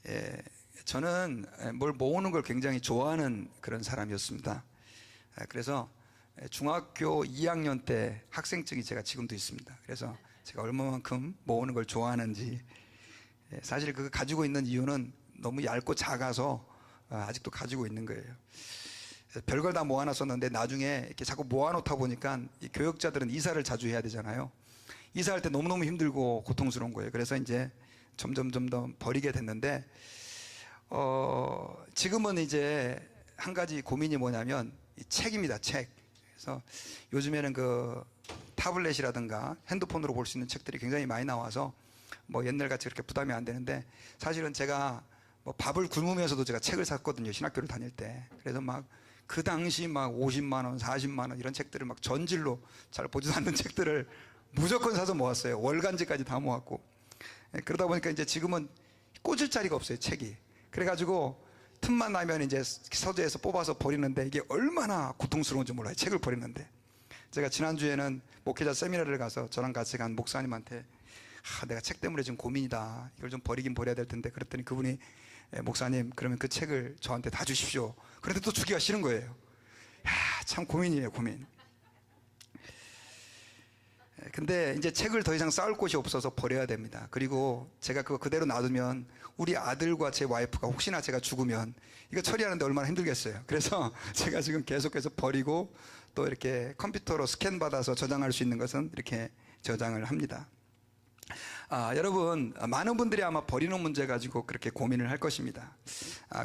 예, 저는 뭘 모으는 걸 굉장히 좋아하는 그런 사람이었습니다. 그래서 중학교 2학년 때 학생증이 제가 지금도 있습니다. 그래서 제가 얼마만큼 모으는 걸 좋아하는지, 사실 그거 가지고 있는 이유는 너무 얇고 작아서 아직도 가지고 있는 거예요. 별걸 다 모아놨었는데 나중에 이렇게 자꾸 모아놓다 보니까 이 교역자들은 이사를 자주 해야 되잖아요. 이사할 때 너무너무 힘들고 고통스러운 거예요. 그래서 이제 점점 더 버리게 됐는데, 지금은 이제 한 가지 고민이 뭐냐면 이 책입니다. 책. 그래서 요즘에는 그 타블렛이라든가 핸드폰으로 볼 수 있는 책들이 굉장히 많이 나와서 뭐 옛날같이 그렇게 부담이 안 되는데, 사실은 제가 뭐 밥을 굶으면서도 제가 책을 샀거든요. 신학교를 다닐 때. 그래서 막 그 당시 막 50만 원, 40만 원 이런 책들을 막 전질로 잘 보지도 않는 책들을 무조건 사서 모았어요. 월간지까지 다 모았고. 그러다 보니까 이제 지금은 꽂을 자리가 없어요, 책이. 그래가지고 틈만 나면 이제 서재에서 뽑아서 버리는데 이게 얼마나 고통스러운지 몰라요, 책을 버리는데. 제가 지난주에는 목회자 세미나를 가서 저랑 같이 간 목사님한테 내가 책 때문에 지금 고민이다, 이걸 좀 버리긴 버려야 될 텐데, 그랬더니 그분이 목사님, 그러면 그 책을 저한테 다 주십시오. 그런데 또 주기가 싫은 거예요. 참 고민이에요, 고민. 근데 이제 책을 더 이상 쌓을 곳이 없어서 버려야 됩니다. 그리고 제가 그거 그대로 놔두면 우리 아들과 제 와이프가 혹시나 제가 죽으면 이거 처리하는데 얼마나 힘들겠어요. 그래서 제가 지금 계속해서 버리고, 또 이렇게 컴퓨터로 스캔 받아서 저장할 수 있는 것은 이렇게 저장을 합니다. 여러분, 많은 분들이 아마 버리는 문제 가지고 그렇게 고민을 할 것입니다.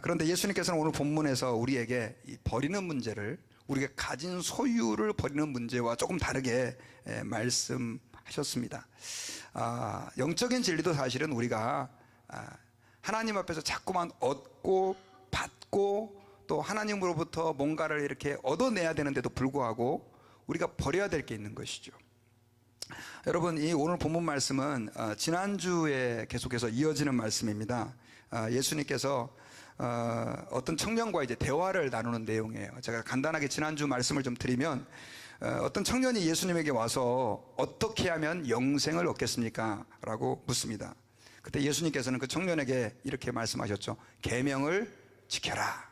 그런데 예수님께서는 오늘 본문에서 우리에게 이 버리는 문제를, 우리가 가진 소유를 버리는 문제와 조금 다르게 말씀하셨습니다. 영적인 진리도 사실은 우리가 하나님 앞에서 자꾸만 얻고 받고 또 하나님으로부터 뭔가를 이렇게 얻어내야 되는데도 불구하고 우리가 버려야 될 게 있는 것이죠. 여러분, 이 오늘 본문 말씀은 지난주에 계속해서 이어지는 말씀입니다. 예수님께서 어떤 청년과 이제 대화를 나누는 내용이에요. 제가 간단하게 지난주 말씀을 좀 드리면, 어떤 청년이 예수님에게 와서 어떻게 하면 영생을 얻겠습니까? 라고 묻습니다. 그때 예수님께서는 그 청년에게 이렇게 말씀하셨죠. 계명을 지켜라.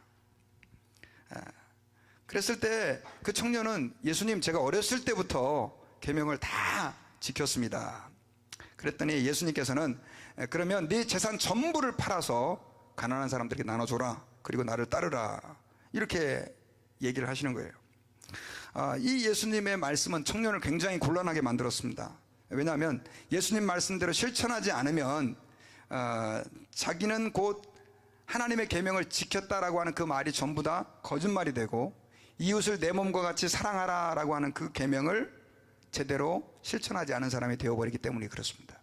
그랬을 때 그 청년은, 예수님, 제가 어렸을 때부터 계명을 다 지켰습니다. 그랬더니 예수님께서는, 그러면 네 재산 전부를 팔아서 가난한 사람들에게 나눠줘라. 그리고 나를 따르라. 이렇게 얘기를 하시는 거예요. 이 예수님의 말씀은 청년을 굉장히 곤란하게 만들었습니다. 왜냐하면 예수님 말씀대로 실천하지 않으면 자기는 곧 하나님의 계명을 지켰다라고 하는 그 말이 전부 다 거짓말이 되고, 이웃을 내 몸과 같이 사랑하라 라고 하는 그 계명을 제대로 실천하지 않은 사람이 되어버리기 때문에 그렇습니다.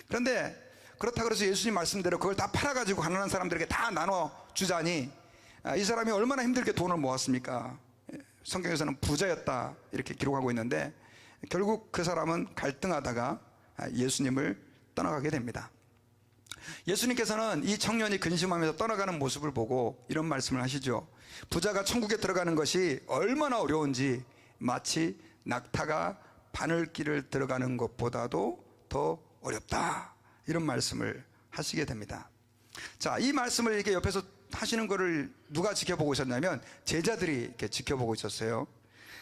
그런데 그렇다고 해서 예수님 말씀대로 그걸 다 팔아가지고 가난한 사람들에게 다 나눠주자니 이 사람이 얼마나 힘들게 돈을 모았습니까? 성경에서는 부자였다 이렇게 기록하고 있는데, 결국 그 사람은 갈등하다가 예수님을 떠나가게 됩니다. 예수님께서는 이 청년이 근심하면서 떠나가는 모습을 보고 이런 말씀을 하시죠. 부자가 천국에 들어가는 것이 얼마나 어려운지 마치 낙타가 바늘길을 들어가는 것보다도 더 어렵다, 이런 말씀을 하시게 됩니다. 자, 이 말씀을 이렇게 옆에서 하시는 거를 누가 지켜보고 있었냐면 제자들이 이렇게 지켜보고 있었어요.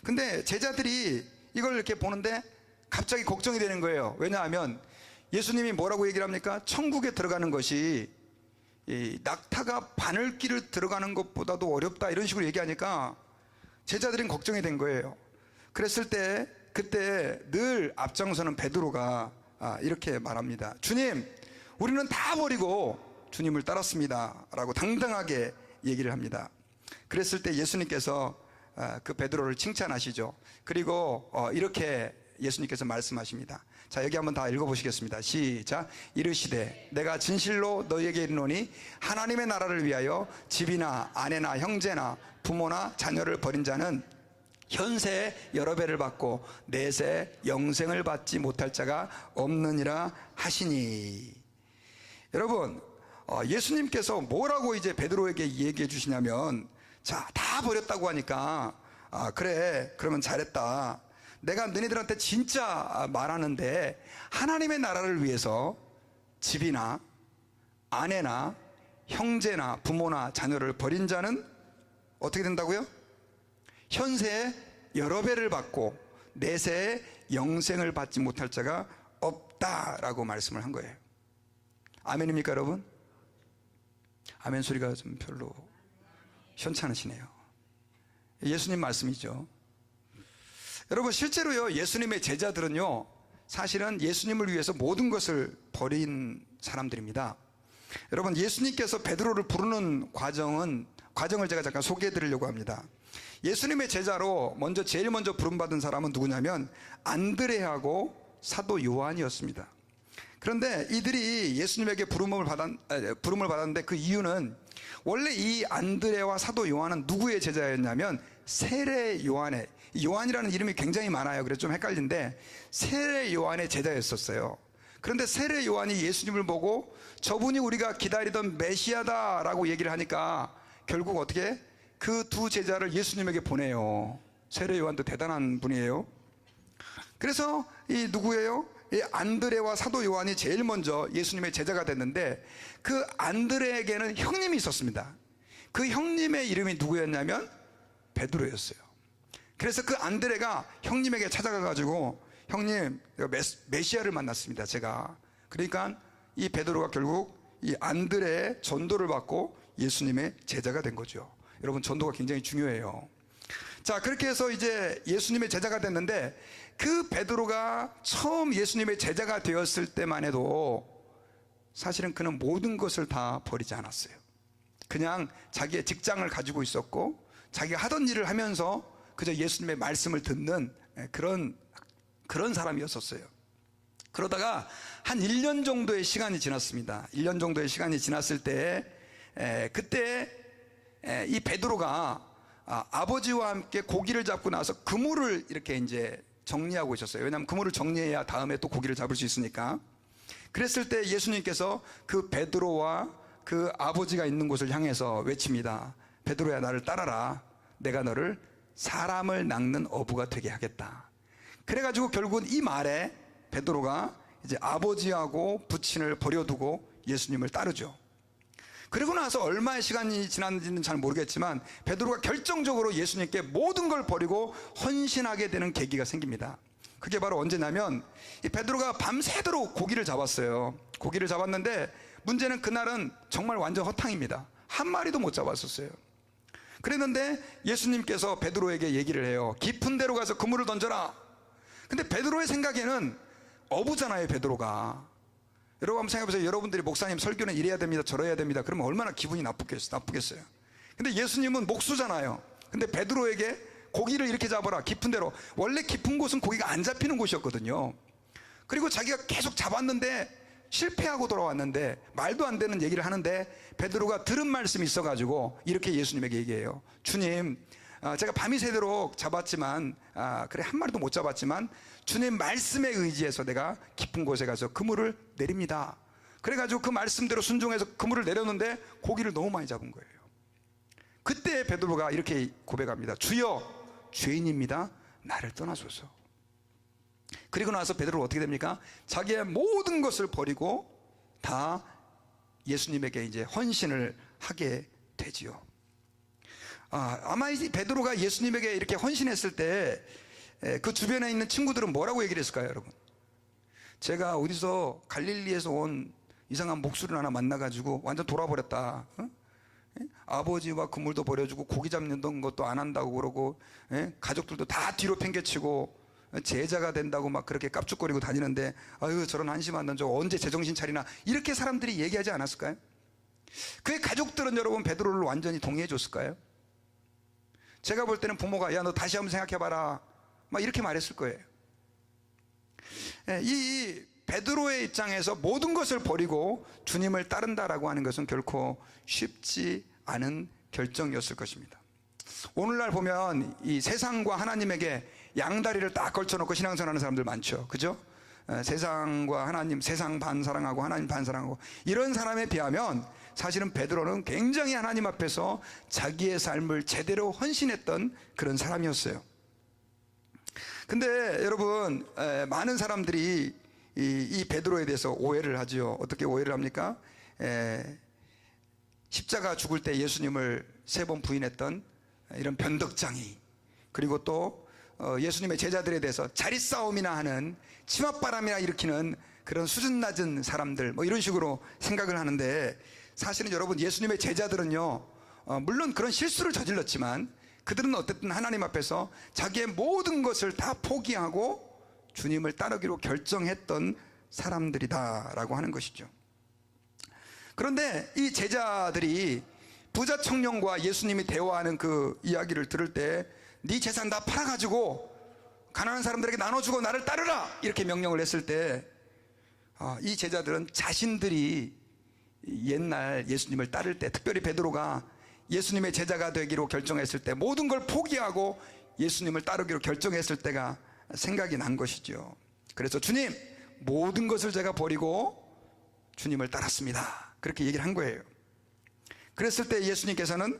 근데 제자들이 이걸 이렇게 보는데 갑자기 걱정이 되는 거예요. 왜냐하면 예수님이 뭐라고 얘기를 합니까? 천국에 들어가는 것이 이 낙타가 바늘길을 들어가는 것보다도 어렵다, 이런 식으로 얘기하니까 제자들은 걱정이 된 거예요. 그랬을 때 그때 늘 앞장서는 베드로가 이렇게 말합니다. 주님, 우리는 다 버리고 주님을 따랐습니다 라고 당당하게 얘기를 합니다. 그랬을 때 예수님께서 그 베드로를 칭찬하시죠. 그리고 이렇게 예수님께서 말씀하십니다. 자, 여기 한번 다 읽어보시겠습니다. 시작. 이르시되 내가 진실로 너희에게 이르노니 하나님의 나라를 위하여 집이나 아내나 형제나 부모나 자녀를 버린 자는 현세에 여러 배를 받고 내세 영생을 받지 못할 자가 없느니라 하시니. 여러분, 예수님께서 뭐라고 이제 베드로에게 얘기해 주시냐면, 자, 다 버렸다고 하니까 그래, 그러면 잘했다. 내가 너희들한테 진짜 말하는데 하나님의 나라를 위해서 집이나 아내나 형제나 부모나 자녀를 버린 자는 어떻게 된다고요? 현세에 여러 배를 받고 내세에 영생을 받지 못할 자가 없다라고 말씀을 한 거예요. 아멘입니까 여러분? 아멘 소리가 좀 별로 현찮으시네요. 예수님 말씀이죠. 여러분 실제로요, 예수님의 제자들은요 사실은 예수님을 위해서 모든 것을 버린 사람들입니다. 여러분 예수님께서 베드로를 부르는 과정을 제가 잠깐 소개해 드리려고 합니다. 예수님의 제자로 제일 먼저 부름받은 사람은 누구냐면 안드레하고 사도 요한이었습니다. 그런데 이들이 예수님에게 부름을 받았는데 그 이유는, 원래 이 안드레와 사도 요한은 누구의 제자였냐면 세례 요한의, 요한이라는 이름이 굉장히 많아요. 그래서 좀 헷갈린데 세례 요한의 제자였었어요. 그런데 세례 요한이 예수님을 보고 저분이 우리가 기다리던 메시아다라고 얘기를 하니까 결국 어떻게 그 두 제자를 예수님에게 보내요. 세례 요한도 대단한 분이에요. 그래서 이 누구예요? 이 안드레와 사도 요한이 제일 먼저 예수님의 제자가 됐는데, 그 안드레에게는 형님이 있었습니다. 그 형님의 이름이 누구였냐면 베드로였어요. 그래서 그 안드레가 형님에게 찾아가 가지고, 형님 메시아를 만났습니다 제가. 그러니까 이 베드로가 결국 이 안드레의 전도를 받고 예수님의 제자가 된 거죠. 여러분 전도가 굉장히 중요해요. 자, 그렇게 해서 이제 예수님의 제자가 됐는데, 그 베드로가 처음 예수님의 제자가 되었을 때만 해도 사실은 그는 모든 것을 다 버리지 않았어요. 그냥 자기의 직장을 가지고 있었고 자기가 하던 일을 하면서 그저 예수님의 말씀을 듣는 그런 사람이었었어요. 그러다가 한 1년 정도의 시간이 지났습니다. 1년 정도의 시간이 지났을 때 그때 이 베드로가 아버지와 함께 고기를 잡고 나서 그물을 이렇게 이제 정리하고 있었어요. 왜냐하면 그물을 정리해야 다음에 또 고기를 잡을 수 있으니까. 그랬을 때 예수님께서 그 베드로와 그 아버지가 있는 곳을 향해서 외칩니다. 베드로야, 나를 따라라. 내가 너를 사람을 낚는 어부가 되게 하겠다. 그래가지고 결국은 이 말에 베드로가 이제 아버지하고 부친을 버려두고 예수님을 따르죠. 그리고 나서 얼마의 시간이 지났는지는 잘 모르겠지만 베드로가 결정적으로 예수님께 모든 걸 버리고 헌신하게 되는 계기가 생깁니다. 그게 바로 언제냐면, 이 베드로가 밤새도록 고기를 잡았어요. 고기를 잡았는데 문제는 그날은 정말 완전 허탕입니다. 한 마리도 못 잡았었어요. 그랬는데 예수님께서 베드로에게 얘기를 해요. 깊은 데로 가서 그물을 던져라. 근데 베드로의 생각에는 어부잖아요 베드로가. 여러분 한번 생각해보세요. 여러분들이 목사님 설교는 이래야 됩니다 저래야 됩니다 그러면 얼마나 기분이 나쁘겠어요. 근데 예수님은 목수잖아요. 근데 베드로에게 고기를 이렇게 잡아라, 깊은 데로. 원래 깊은 곳은 고기가 안 잡히는 곳이었거든요. 그리고 자기가 계속 잡았는데 실패하고 돌아왔는데 말도 안 되는 얘기를 하는데 베드로가 들은 말씀이 있어가지고 이렇게 예수님에게 얘기해요. 주님, 제가 밤이 새도록 잡았지만 그래 한 마리도 못 잡았지만 주님 말씀에 의지해서 내가 깊은 곳에 가서 그물을 내립니다. 그래가지고 그 말씀대로 순종해서 그물을 내렸는데 고기를 너무 많이 잡은 거예요. 그때 베드로가 이렇게 고백합니다. 주여, 죄인입니다. 나를 떠나소서. 그리고 나서 베드로가 어떻게 됩니까? 자기의 모든 것을 버리고 다 예수님에게 이제 헌신을 하게 되지요. 아마 이 베드로가 예수님에게 이렇게 헌신했을 때 그 주변에 있는 친구들은 뭐라고 얘기를 했을까요, 여러분? 제가 어디서 갈릴리에서 온 이상한 목수를 하나 만나가지고 완전 돌아버렸다. 아버지와 그물도 버려주고 고기 잡는 것도 안 한다고 그러고, 가족들도 다 뒤로 팽개치고 제자가 된다고 막 그렇게 깝죽거리고 다니는데, 아유 저런 한심한 놈 저 언제 제정신 차리나, 이렇게 사람들이 얘기하지 않았을까요? 그의 가족들은 여러분 베드로를 완전히 동의해 줬을까요? 제가 볼 때는 부모가 야 너 다시 한번 생각해봐라 막 이렇게 말했을 거예요. 이 베드로의 입장에서 모든 것을 버리고 주님을 따른다라고 하는 것은 결코 쉽지 않은 결정이었을 것입니다. 오늘날 보면 이 세상과 하나님에게 양다리를 딱 걸쳐놓고 신앙생활하는 사람들 많죠. 그죠? 세상과 하나님, 세상 반 사랑하고 하나님 반 사랑하고, 이런 사람에 비하면 사실은 베드로는 굉장히 하나님 앞에서 자기의 삶을 제대로 헌신했던 그런 사람이었어요. 근데 여러분, 많은 사람들이 이 베드로에 대해서 오해를 하죠. 어떻게 오해를 합니까? 십자가 죽을 때 예수님을 3번 부인했던 이런 변덕장이, 그리고 또 예수님의 제자들에 대해서 자리싸움이나 하는 치맛바람이나 일으키는 그런 수준 낮은 사람들, 뭐 이런 식으로 생각을 하는데, 사실은 여러분, 예수님의 제자들은요, 물론 그런 실수를 저질렀지만 그들은 어쨌든 하나님 앞에서 자기의 모든 것을 다 포기하고 주님을 따르기로 결정했던 사람들이다라고 하는 것이죠. 그런데 이 제자들이 부자 청년과 예수님이 대화하는 그 이야기를 들을 때, 네 재산 다 팔아가지고 가난한 사람들에게 나눠주고 나를 따르라, 이렇게 명령을 했을 때, 이 제자들은 자신들이 옛날 예수님을 따를 때, 특별히 베드로가 예수님의 제자가 되기로 결정했을 때 모든 걸 포기하고 예수님을 따르기로 결정했을 때가 생각이 난 것이죠. 그래서 주님, 모든 것을 제가 버리고 주님을 따랐습니다, 그렇게 얘기를 한 거예요. 그랬을 때 예수님께서는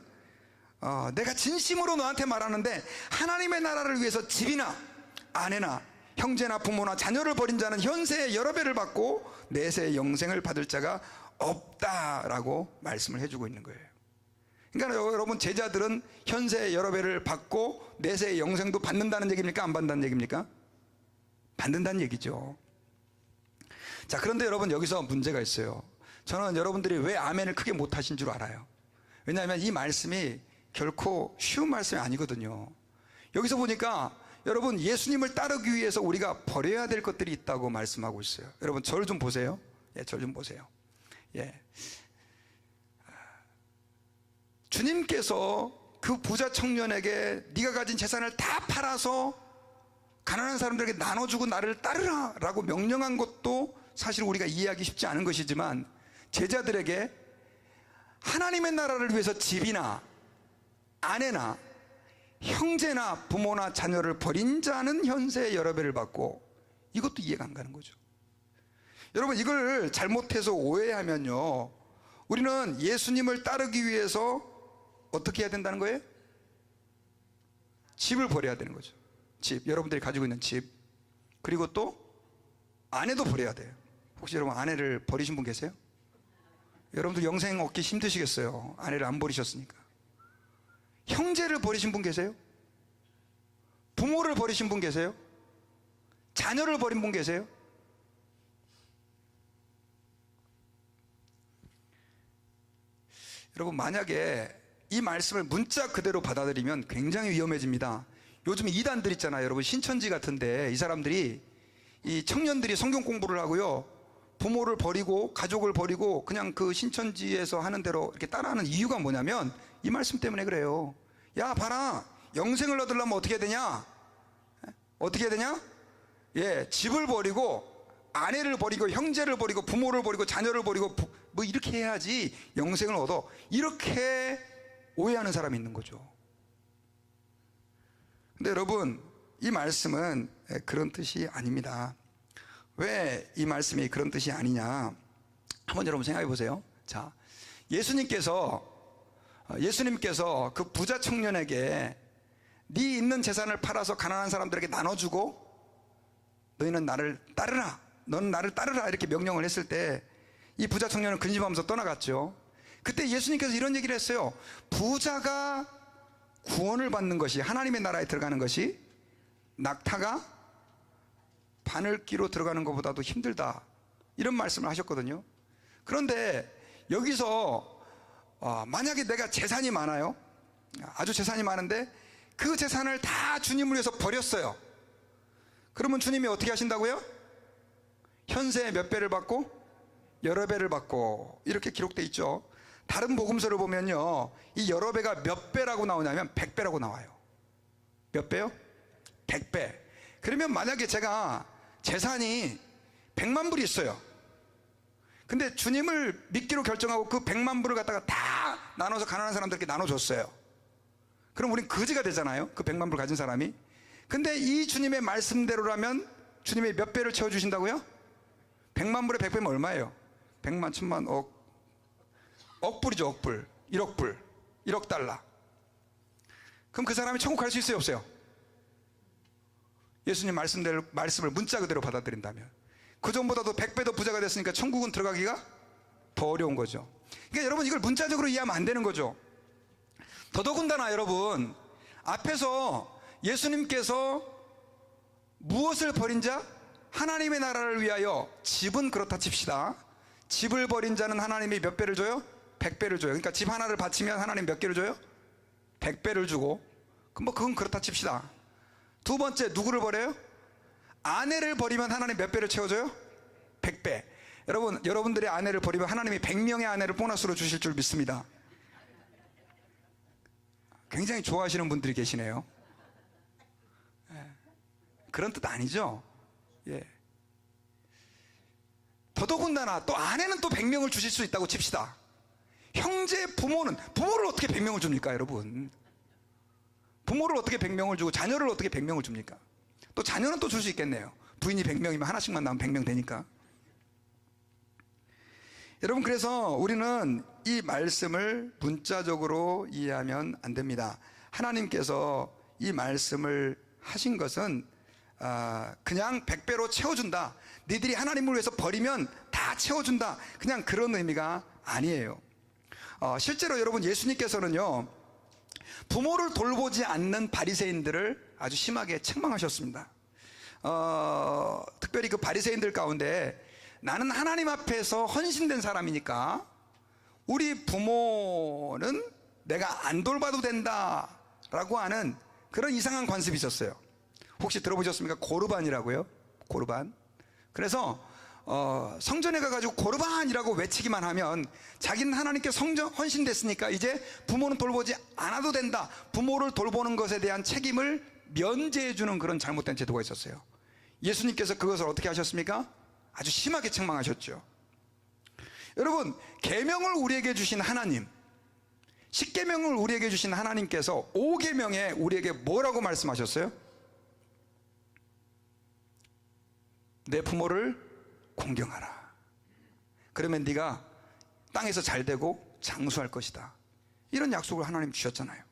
내가 진심으로 너한테 말하는데, 하나님의 나라를 위해서 집이나 아내나 형제나 부모나 자녀를 버린 자는 현세에 여러 배를 받고 내세의 영생을 받을 자가 없다라고 말씀을 해주고 있는 거예요. 그러니까 여러분, 제자들은 현세의 여러 배를 받고 내세의 영생도 받는다는 얘기입니까? 안 받는다는 얘기입니까? 받는다는 얘기죠. 자, 그런데 여러분, 여기서 문제가 있어요. 저는 여러분들이 왜 아멘을 크게 못하신 줄 알아요. 왜냐하면 이 말씀이 결코 쉬운 말씀이 아니거든요. 여기서 보니까 여러분, 예수님을 따르기 위해서 우리가 버려야 될 것들이 있다고 말씀하고 있어요. 여러분, 저를 좀 보세요. 예, 저를 좀 보세요. 예. 주님께서 그 부자 청년에게 네가 가진 재산을 다 팔아서 가난한 사람들에게 나눠주고 나를 따르라 라고 명령한 것도 사실 우리가 이해하기 쉽지 않은 것이지만, 제자들에게 하나님의 나라를 위해서 집이나 아내나 형제나 부모나 자녀를 버린 자는 현세의 여러 배를 받고, 이것도 이해가 안 가는 거죠. 여러분, 이걸 잘못해서 오해하면요, 우리는 예수님을 따르기 위해서 어떻게 해야 된다는 거예요? 집을 버려야 되는 거죠. 집, 여러분들이 가지고 있는 집, 그리고 또 아내도 버려야 돼요. 혹시 여러분 아내를 버리신 분 계세요? 여러분들 영생 얻기 힘드시겠어요, 아내를 안 버리셨으니까. 형제를 버리신 분 계세요? 부모를 버리신 분 계세요? 자녀를 버린 분 계세요? 여러분, 만약에 이 말씀을 문자 그대로 받아들이면 굉장히 위험해집니다. 요즘 이단들 있잖아요, 여러분, 신천지 같은데 이 사람들이, 이 청년들이 성경 공부를 하고요, 부모를 버리고 가족을 버리고 그냥 그 신천지에서 하는 대로 이렇게 따라하는 이유가 뭐냐면 이 말씀 때문에 그래요. 야, 봐라, 영생을 얻으려면 어떻게 해야 되냐? 어떻게 해야 되냐? 예, 집을 버리고 아내를 버리고 형제를 버리고 부모를 버리고 자녀를 버리고 뭐 이렇게 해야지 영생을 얻어, 이렇게 오해하는 사람이 있는 거죠. 근데 여러분, 이 말씀은 그런 뜻이 아닙니다. 왜 이 말씀이 그런 뜻이 아니냐, 한번 여러분 생각해 보세요. 자, 예수님께서 그 부자 청년에게 네 있는 재산을 팔아서 가난한 사람들에게 나눠주고 너희는 나를 따르라, 너는 나를 따르라, 이렇게 명령을 했을 때 이 부자 청년은 근심하면서 떠나갔죠. 그때 예수님께서 이런 얘기를 했어요. 부자가 구원을 받는 것이, 하나님의 나라에 들어가는 것이 낙타가 바늘기로 들어가는 것보다도 힘들다, 이런 말씀을 하셨거든요. 그런데 여기서 만약에 내가 재산이 많아요, 아주 재산이 많은데 그 재산을 다 주님을 위해서 버렸어요. 그러면 주님이 어떻게 하신다고요? 현세에 몇 배를 받고 여러 배를 받고, 이렇게 기록되어 있죠. 다른 복음서를 보면요, 이 여러 배가 몇 배라고 나오냐면 100배라고 나와요. 몇 배요? 100배. 그러면 만약에 제가 재산이 100만 불이 있어요. 근데 주님을 믿기로 결정하고 그 100만 불을 갖다가 다 나눠서 가난한 사람들에게 나눠줬어요. 그럼 우린 거지가 되잖아요, 그 100만 불 가진 사람이. 근데 이 주님의 말씀대로라면 주님이 몇 배를 채워주신다고요? 100만 불에 100배면 얼마예요? 100만, 1000만, 억 불이죠. 억 불, 1억 불, 1억 달러. 그럼 그 사람이 천국 갈 수 있어요, 없어요? 예수님 말씀을 문자 그대로 받아들인다면. 그 전보다도 100배 더 부자가 됐으니까 천국은 들어가기가 더 어려운 거죠. 그러니까 여러분 이걸 문자적으로 이해하면 안 되는 거죠. 더더군다나 여러분, 앞에서 예수님께서 무엇을 버린 자? 하나님의 나라를 위하여. 집은 그렇다 칩시다. 집을 버린 자는 하나님이 몇 배를 줘요? 100배를 줘요. 그러니까 집 하나를 바치면 하나님 몇 개를 줘요? 100배를 주고. 그건 그렇다 칩시다. 두 번째, 누구를 버려요? 아내를 버리면 하나님 몇 배를 채워줘요? 100배. 여러분, 여러분들의 아내를 버리면 하나님이 100명의 아내를 보너스로 주실 줄 믿습니다. 굉장히 좋아하시는 분들이 계시네요. 그런 뜻 아니죠? 예. 더더군다나 또 아내는 또 100명을 주실 수 있다고 칩시다. 형제, 부모를 어떻게 100명을 줍니까, 여러분? 부모를 어떻게 100명을 주고 자녀를 어떻게 100명을 줍니까? 또 자녀는 또 줄 수 있겠네요. 부인이 100명이면 하나씩만 나오면 100명 되니까. 여러분, 그래서 우리는 이 말씀을 문자적으로 이해하면 안 됩니다. 하나님께서 이 말씀을 하신 것은 그냥 100배로 채워준다, 니들이 하나님을 위해서 버리면 다 채워준다, 그냥 그런 의미가 아니에요. 실제로 여러분, 예수님께서는요, 부모를 돌보지 않는 바리새인들을 아주 심하게 책망하셨습니다. 특별히 그 바리새인들 가운데 나는 하나님 앞에서 헌신된 사람이니까 우리 부모는 내가 안 돌봐도 된다라고 하는 그런 이상한 관습이 있었어요. 혹시 들어보셨습니까? 고르반이라고요. 고르반. 그래서 성전에 가가지고 고르반이라고 외치기만 하면 자기는 하나님께 헌신됐으니까 이제 부모는 돌보지 않아도 된다, 부모를 돌보는 것에 대한 책임을 면제해주는 그런 잘못된 제도가 있었어요. 예수님께서 그것을 어떻게 하셨습니까? 아주 심하게 책망하셨죠. 여러분, 계명을 우리에게 주신 하나님, 10계명을 우리에게 주신 하나님께서 5계명에 우리에게 뭐라고 말씀하셨어요? 내 부모를 공경하라. 그러면 네가 땅에서 잘 되고 장수할 것이다. 이런 약속을 하나님 주셨잖아요.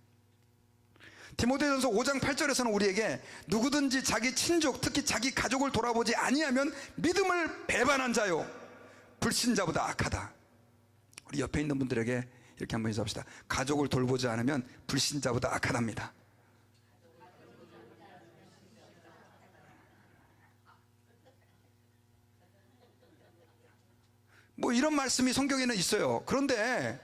디모데전서 5장 8절에서는 우리에게 누구든지 자기 친족, 특히 자기 가족을 돌아보지 아니하면 믿음을 배반한 자요, 불신자보다 악하다. 우리 옆에 있는 분들에게 이렇게 한번 인사합시다. 가족을 돌보지 않으면 불신자보다 악하답니다. 뭐 이런 말씀이 성경에는 있어요. 그런데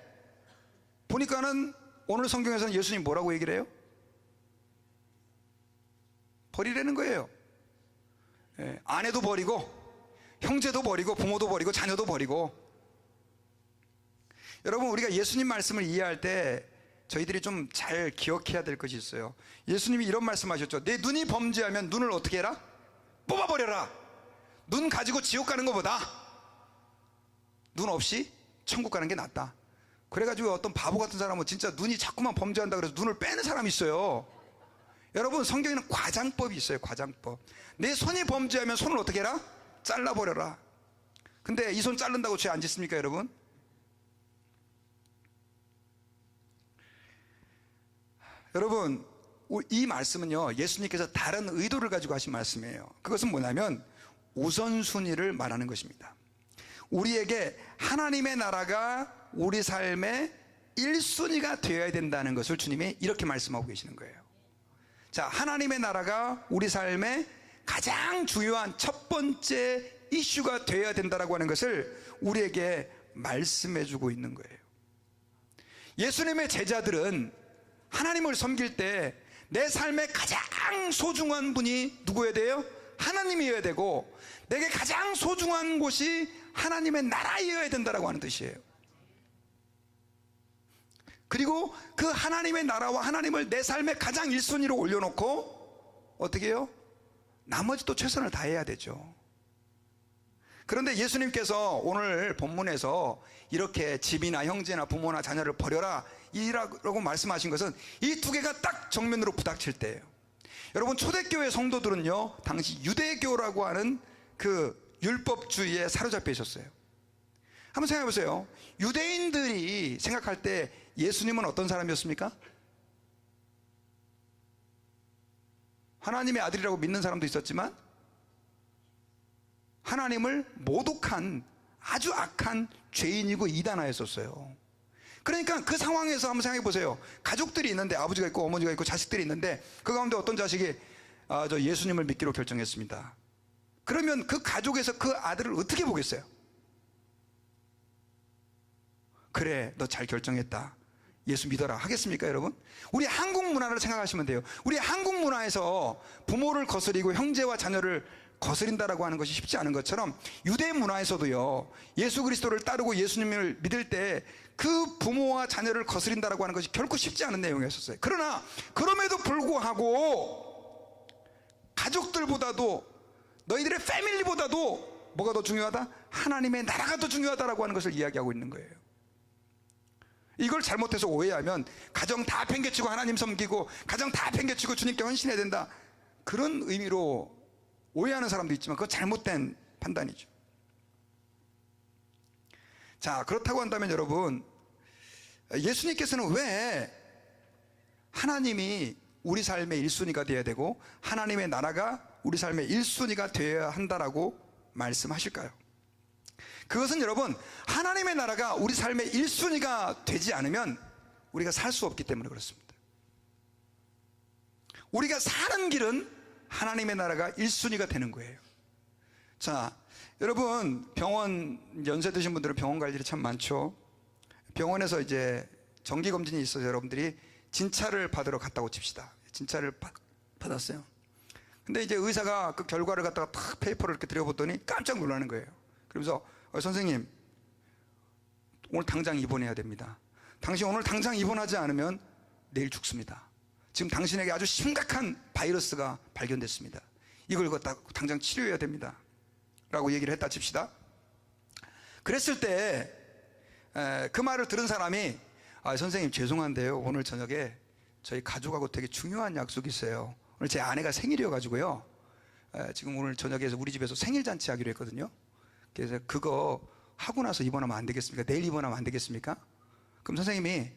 보니까는 오늘 성경에서는 예수님 뭐라고 얘기를 해요? 버리라는 거예요. 아내도 버리고 형제도 버리고 부모도 버리고 자녀도 버리고. 여러분, 우리가 예수님 말씀을 이해할 때 저희들이 좀 잘 기억해야 될 것이 있어요. 예수님이 이런 말씀하셨죠. 내 눈이 범죄하면 눈을 어떻게 해라? 뽑아버려라. 눈 가지고 지옥 가는 것보다 눈 없이 천국 가는 게 낫다. 그래가지고 어떤 바보 같은 사람은 진짜 눈이 자꾸만 범죄한다 그래서 눈을 빼는 사람이 있어요. 여러분, 성경에는 과장법이 있어요. 과장법. 내 손이 범죄하면 손을 어떻게 해라? 잘라버려라. 근데 이 손 자른다고 죄 안 짓습니까, 여러분? 여러분, 이 말씀은요, 예수님께서 다른 의도를 가지고 하신 말씀이에요. 그것은 뭐냐면 우선순위를 말하는 것입니다. 우리에게 하나님의 나라가 우리 삶의 1순위가 되어야 된다는 것을 주님이 이렇게 말씀하고 계시는 거예요. 자, 하나님의 나라가 우리 삶의 가장 중요한 첫 번째 이슈가 되어야 된다라고 하는 것을 우리에게 말씀해 주고 있는 거예요. 예수님의 제자들은 하나님을 섬길 때 내 삶의 가장 소중한 분이 누구여야 돼요? 하나님이어야 되고, 내게 가장 소중한 곳이 하나님의 나라이어야 된다라고 하는 뜻이에요. 그리고 그 하나님의 나라와 하나님을 내 삶의 가장 1순위로 올려놓고 어떻게 해요? 나머지도 최선을 다해야 되죠. 그런데 예수님께서 오늘 본문에서 이렇게 집이나 형제나 부모나 자녀를 버려라 이라고 말씀하신 것은 이 두 개가 딱 정면으로 부닥칠 때예요. 여러분, 초대교회 성도들은요, 당시 유대교라고 하는 그 율법주의에 사로잡혀 있었어요. 한번 생각해 보세요. 유대인들이 생각할 때 예수님은 어떤 사람이었습니까? 하나님의 아들이라고 믿는 사람도 있었지만 하나님을 모독한 아주 악한 죄인이고 이단아였었어요. 그러니까 그 상황에서 한번 생각해 보세요. 가족들이 있는데, 아버지가 있고 어머니가 있고 자식들이 있는데, 그 가운데 어떤 자식이 저 예수님을 믿기로 결정했습니다. 그러면 그 가족에서 그 아들을 어떻게 보겠어요? 그래, 너 잘 결정했다, 예수 믿어라 하겠습니까, 여러분? 우리 한국 문화를 생각하시면 돼요. 우리 한국 문화에서 부모를 거스리고 형제와 자녀를 거스린다라고 하는 것이 쉽지 않은 것처럼, 유대 문화에서도요, 예수 그리스도를 따르고 예수님을 믿을 때 그 부모와 자녀를 거스린다라고 하는 것이 결코 쉽지 않은 내용이었어요. 그러나 그럼에도 불구하고 가족들보다도, 너희들의 패밀리보다도 뭐가 더 중요하다? 하나님의 나라가 더 중요하다라고 하는 것을 이야기하고 있는 거예요. 이걸 잘못해서 오해하면 가정 다 팽개치고 하나님 섬기고 가정 다 팽개치고 주님께 헌신해야 된다, 그런 의미로 오해하는 사람도 있지만 그건 잘못된 판단이죠. 자, 그렇다고 한다면 여러분, 예수님께서는 왜 하나님이 우리 삶의 1순위가 되어야 되고 하나님의 나라가 우리 삶의 1순위가 되어야 한다라고 말씀하실까요? 그것은 여러분, 하나님의 나라가 우리 삶의 1순위가 되지 않으면 우리가 살 수 없기 때문에 그렇습니다. 우리가 사는 길은 하나님의 나라가 1순위가 되는 거예요. 자, 여러분, 병원, 연세 드신 분들은 병원 갈 일이 참 많죠. 병원에서 이제 정기검진이 있어서 여러분들이 진찰을 받으러 갔다고 칩시다. 진찰을 받았어요. 근데 이제 의사가 그 결과를 갖다가 탁 페이퍼를 이렇게 들여보더니 깜짝 놀라는 거예요. 그러면서 선생님, 오늘 당장 입원해야 됩니다. 당신 오늘 당장 입원하지 않으면 내일 죽습니다. 지금 당신에게 아주 심각한 바이러스가 발견됐습니다. 이걸 갖다 당장 치료해야 됩니다 라고 얘기를 했다 칩시다. 그랬을 때 그 말을 들은 사람이, 선생님 죄송한데요, 오늘 저녁에 저희 가족하고 되게 중요한 약속이 있어요. 오늘 제 아내가 생일이어가지고요, 지금 오늘 저녁에 우리 집에서 생일잔치 하기로 했거든요. 그래서 그거 하고 나서 입원하면 안 되겠습니까? 내일 입원하면 안 되겠습니까? 그럼 선생님이,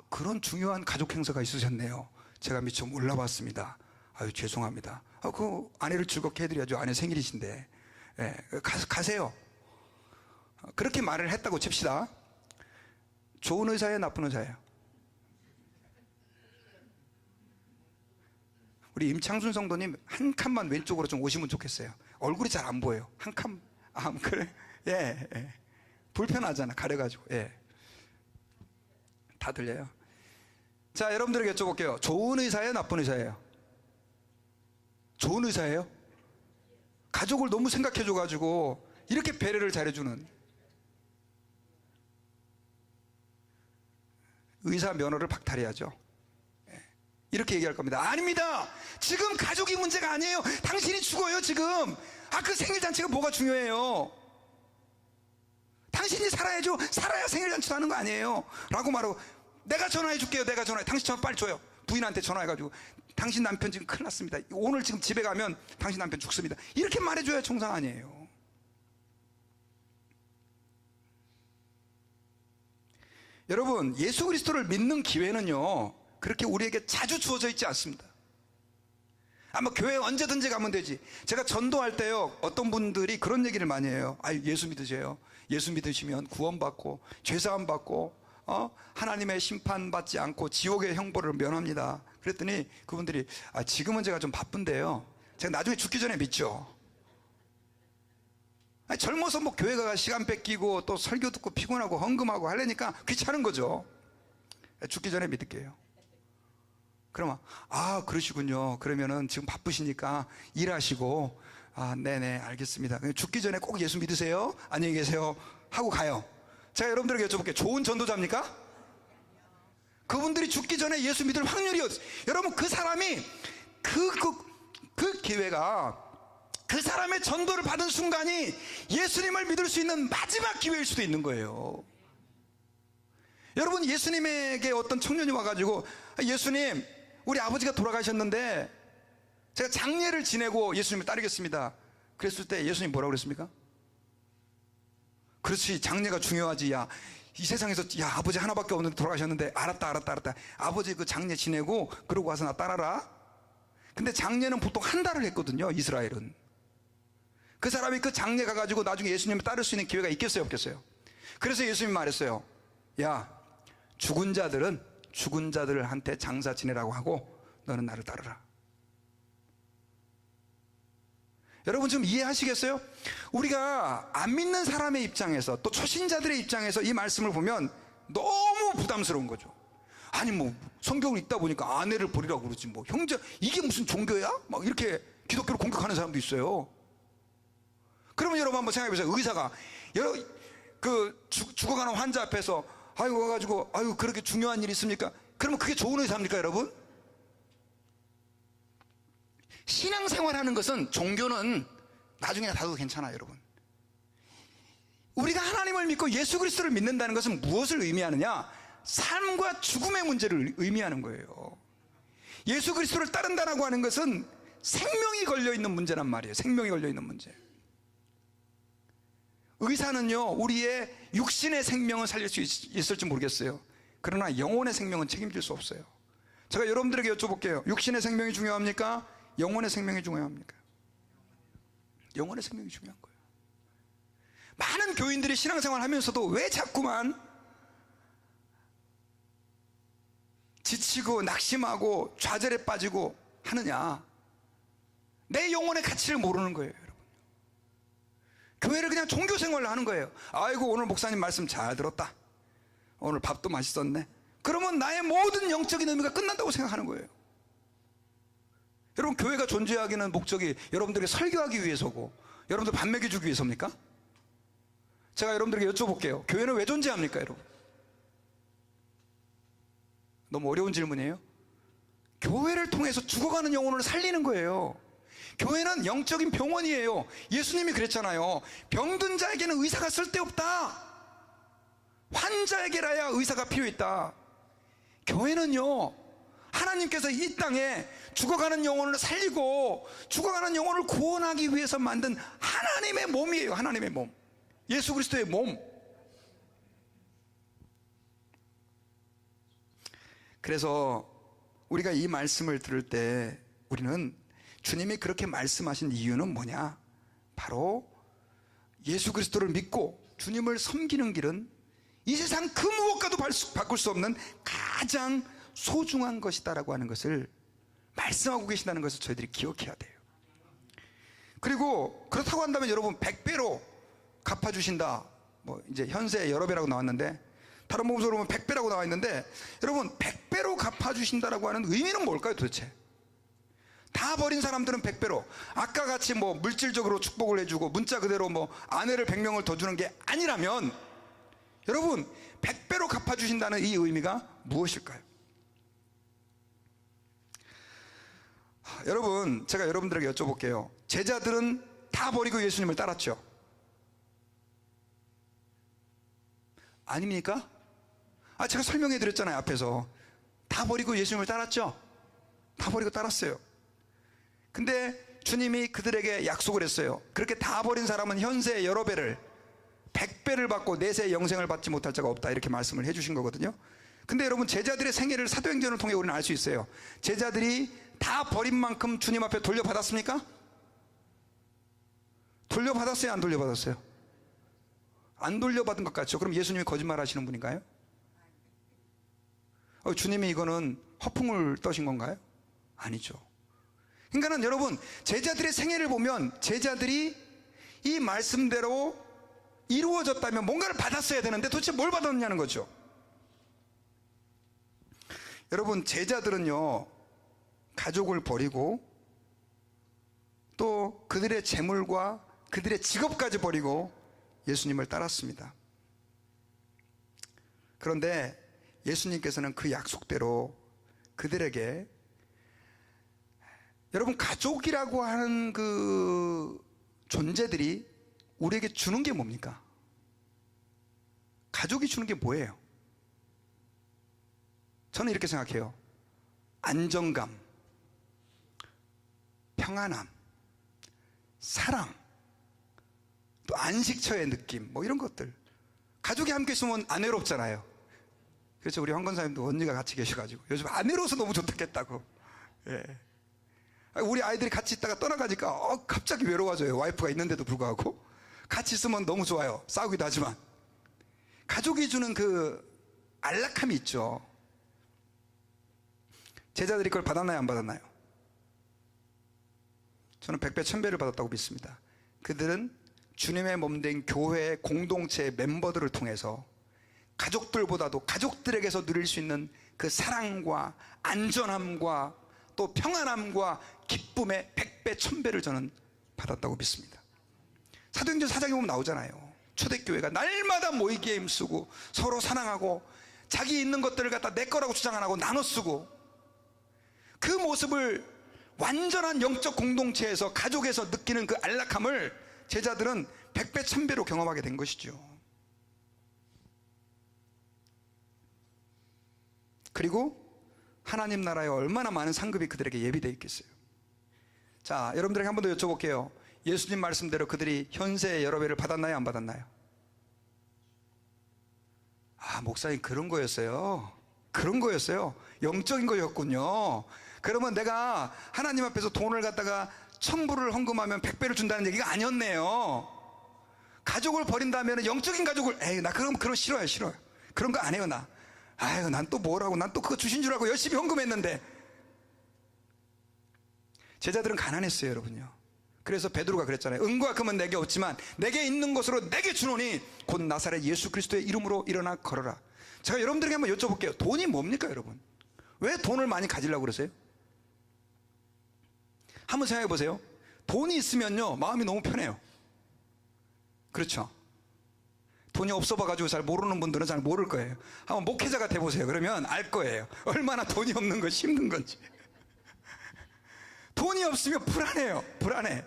그런 중요한 가족 행사가 있으셨네요. 제가 미처 몰라봤습니다. 아유, 죄송합니다. 그 아내를 즐겁게 해드려야죠. 아내 생일이신데. 가세요. 그렇게 말을 했다고 칩시다. 좋은 의사예요, 나쁜 의사예요? 우리 임창순 성도님 한 칸만 왼쪽으로 좀 오시면 좋겠어요. 얼굴이 잘 안 보여요. 한 칸. 그래. 예. 불편하잖아, 가려가지고. 예. 다 들려요. 자, 여러분들에게 여쭤볼게요. 좋은 의사예요, 나쁜 의사예요? 좋은 의사예요? 가족을 너무 생각해줘가지고 이렇게 배려를 잘해주는 의사 면허를 박탈해야죠. 이렇게 얘기할 겁니다. 아닙니다. 지금 가족이 문제가 아니에요. 당신이 죽어요, 지금. 그 생일잔치가 뭐가 중요해요? 당신이 살아야죠. 살아야 생일잔치도 하는 거 아니에요? 라고 말하고, 내가 전화해 줄게요. 내가 전화해. 당신 전화 빨리 줘요. 부인한테 전화해가지고, 당신 남편 지금 큰일 났습니다. 오늘 지금 집에 가면 당신 남편 죽습니다. 이렇게 말해줘야 정상 아니에요. 여러분, 예수 그리스도를 믿는 기회는요, 그렇게 우리에게 자주 주어져 있지 않습니다. 교회 언제든지 가면 되지. 제가 전도할 때요, 어떤 분들이 그런 얘기를 많이 해요. 예수 믿으세요. 예수 믿으시면 구원받고 죄사함 받고 하나님의 심판받지 않고 지옥의 형벌을 면합니다. 그랬더니 그분들이, 지금은 제가 좀 바쁜데요, 제가 나중에 죽기 전에 믿죠. 젊어서 교회 가가 시간 뺏기고 또 설교 듣고 피곤하고 헌금하고 하려니까 귀찮은 거죠. 죽기 전에 믿을게요. 그러면, 그러시군요. 그러면은 지금 바쁘시니까 일하시고, 네네, 알겠습니다. 죽기 전에 꼭 예수 믿으세요. 안녕히 계세요. 하고 가요. 제가 여러분들에게 여쭤볼게요. 좋은 전도자입니까? 그분들이 죽기 전에 예수 믿을 확률이 여러분, 그 사람이 그 기회가, 그 사람의 전도를 받은 순간이 예수님을 믿을 수 있는 마지막 기회일 수도 있는 거예요. 여러분, 예수님에게 어떤 청년이 와가지고, 예수님, 우리 아버지가 돌아가셨는데 제가 장례를 지내고 예수님을 따르겠습니다. 그랬을 때 예수님 뭐라고 그랬습니까? 그렇지, 장례가 중요하지. 이 세상에서 아버지 하나밖에 없는데 돌아가셨는데, 알았다. 아버지 그 장례 지내고 그러고 와서 나 따라라. 근데 장례는 보통 한 달을 했거든요, 이스라엘은. 그 사람이 그 장례 가가지고 나중에 예수님을 따를 수 있는 기회가 있겠어요, 없겠어요? 그래서 예수님이 말했어요. 야, 죽은 자들은 죽은 자들한테 장사 지내라고 하고 너는 나를 따르라. 여러분 지금 이해하시겠어요? 우리가 안 믿는 사람의 입장에서, 또 초신자들의 입장에서 이 말씀을 보면 너무 부담스러운 거죠. 아니 뭐 성경을 읽다 보니까 아내를 버리라고 그러지, 뭐 형제, 이게 무슨 종교야? 막 이렇게 기독교를 공격하는 사람도 있어요. 그러면 여러분 한번 생각해 보세요. 의사가 죽어가는 환자 앞에서 아이고 와가지고 아이고 그렇게 중요한 일이 있습니까? 그러면 그게 좋은 의사입니까, 여러분? 신앙생활하는 것은, 종교는 나중에 다도 괜찮아요, 여러분. 우리가 하나님을 믿고 예수 그리스도를 믿는다는 것은 무엇을 의미하느냐? 삶과 죽음의 문제를 의미하는 거예요. 예수 그리스도를 따른다라고 하는 것은 생명이 걸려있는 문제란 말이에요. 생명이 걸려있는 문제. 의사는요, 우리의 육신의 생명은 살릴 수 있을지 모르겠어요. 그러나 영혼의 생명은 책임질 수 없어요. 제가 여러분들에게 여쭤볼게요. 육신의 생명이 중요합니까? 영혼의 생명이 중요합니까? 영혼의 생명이 중요한 거예요. 많은 교인들이 신앙생활 하면서도 왜 자꾸만 지치고 낙심하고 좌절에 빠지고 하느냐? 내 영혼의 가치를 모르는 거예요, 여러분. 교회를 그냥 종교생활을 하는 거예요. 아이고 오늘 목사님 말씀 잘 들었다, 오늘 밥도 맛있었네. 그러면 나의 모든 영적인 의미가 끝난다고 생각하는 거예요. 여러분, 교회가 존재하기는 목적이 여러분들에게 설교하기 위해서고 여러분들 밥 먹여주기 위해서입니까? 제가 여러분들에게 여쭤볼게요. 교회는 왜 존재합니까, 여러분? 너무 어려운 질문이에요. 교회를 통해서 죽어가는 영혼을 살리는 거예요. 교회는 영적인 병원이에요. 예수님이 그랬잖아요. 병든 자에게는 의사가 쓸데없다. 환자에게라야 의사가 필요했다. 교회는요, 하나님께서 이 땅에 죽어가는 영혼을 살리고 죽어가는 영혼을 구원하기 위해서 만든 하나님의 몸이에요. 하나님의 몸, 예수 그리스도의 몸. 그래서 우리가 이 말씀을 들을 때 우리는 주님이 그렇게 말씀하신 이유는 뭐냐? 바로 예수 그리스도를 믿고 주님을 섬기는 길은 이 세상 그 무엇과도 바꿀 수 없는 가장 소중한 것이다라고 하는 것을 말씀하고 계신다는 것을 저희들이 기억해야 돼요. 그리고 그렇다고 한다면 여러분 100배로 갚아주신다, 뭐 이제 현세 여러 배라고 나왔는데, 다른 복음서로 보면 100배라고 나와 있는데, 여러분 100배로 갚아주신다라고 하는 의미는 뭘까요, 도대체? 다 버린 사람들은 100배로, 아까 같이 뭐 물질적으로 축복을 해주고 문자 그대로 뭐 아내를 100명을 더 주는 게 아니라면 여러분 100배로 갚아주신다는 이 의미가 무엇일까요? 여러분, 제가 여러분들에게 여쭤볼게요. 제자들은 다 버리고 예수님을 따랐죠? 아닙니까? 제가 설명해 드렸잖아요, 앞에서. 다 버리고 예수님을 따랐죠? 다 버리고 따랐어요. 근데 주님이 그들에게 약속을 했어요. 그렇게 다 버린 사람은 현세의 여러 배를, 100배를 받고 내세의 영생을 받지 못할 자가 없다, 이렇게 말씀을 해주신 거거든요. 근데 여러분, 제자들의 생애를 사도행전을 통해 우리는 알 수 있어요. 제자들이 다 버린 만큼 주님 앞에 돌려받았습니까? 돌려받았어요, 안 돌려받았어요? 안 돌려받은 것 같죠? 그럼 예수님이 거짓말 하시는 분인가요? 주님이 이거는 허풍을 떠신 건가요? 아니죠. 그러니까는 여러분, 제자들의 생애를 보면 제자들이 이 말씀대로 이루어졌다면 뭔가를 받았어야 되는데 도대체 뭘 받았느냐는 거죠. 여러분, 제자들은요, 가족을 버리고 또 그들의 재물과 그들의 직업까지 버리고 예수님을 따랐습니다. 그런데 예수님께서는 그 약속대로 그들에게, 여러분, 가족이라고 하는 그 존재들이 우리에게 주는 게 뭡니까? 가족이 주는 게 뭐예요? 저는 이렇게 생각해요. 안정감, 평안함, 사랑, 또 안식처의 느낌, 뭐 이런 것들. 가족이 함께 있으면 안 외롭잖아요. 그렇죠. 우리 황 권사님도 언니가 같이 계셔가지고 요즘 안 외로워서 너무 좋겠다고. 예. 우리 아이들이 같이 있다가 떠나가니까 갑자기 외로워져요. 와이프가 있는데도 불구하고. 같이 있으면 너무 좋아요. 싸우기도 하지만. 가족이 주는 그 안락함이 있죠. 제자들이 그걸 받았나요, 안 받았나요? 저는 100배 1000배를 받았다고 믿습니다. 그들은 주님의 몸된 교회의 공동체의 멤버들을 통해서 가족들보다도 가족들에게서 누릴 수 있는 그 사랑과 안전함과 또 평안함과 기쁨의 100배 1000배를 저는 받았다고 믿습니다. 사도행전 4장에 보면 나오잖아요. 초대교회가 날마다 모이기에 힘쓰고 서로 사랑하고 자기 있는 것들을 갖다 내 거라고 주장 안 하고 나눠 쓰고, 그 모습을 완전한 영적 공동체에서 가족에서 느끼는 그 안락함을 제자들은 100배 1000배로 경험하게 된 것이죠. 그리고 하나님 나라에 얼마나 많은 상급이 그들에게 예비되어 있겠어요. 자, 여러분들에게 한 번 더 여쭤볼게요. 예수님 말씀대로 그들이 현세의 여러 배를 받았나요, 안 받았나요? 목사님 그런 거였어요. 그런 거였어요. 영적인 거였군요. 그러면 내가 하나님 앞에서 돈을 갖다가 1000불을 헌금하면 100배를 준다는 얘기가 아니었네요. 가족을 버린다면 영적인 가족을, 나 그런 싫어요. 그런 거 안 해요. 난 또 뭐라고, 난 또 그거 주신 줄 알고 열심히 헌금했는데. 제자들은 가난했어요, 여러분요. 그래서 베드로가 그랬잖아요. 은과 금은 내게 없지만 내게 있는 것으로 내게 주노니 곧 나사렛 예수 그리스도의 이름으로 일어나 걸어라. 제가 여러분들에게 한번 여쭤볼게요. 돈이 뭡니까, 여러분? 왜 돈을 많이 가지려고 그러세요? 한번 생각해 보세요. 돈이 있으면요, 마음이 너무 편해요. 그렇죠? 돈이 없어 봐가지고 잘 모르는 분들은 잘 모를 거예요. 한번 목회자가 돼보세요. 그러면 알 거예요. 얼마나 돈이 없는 것이 힘든 건지. 돈이 없으면 불안해요. 불안해.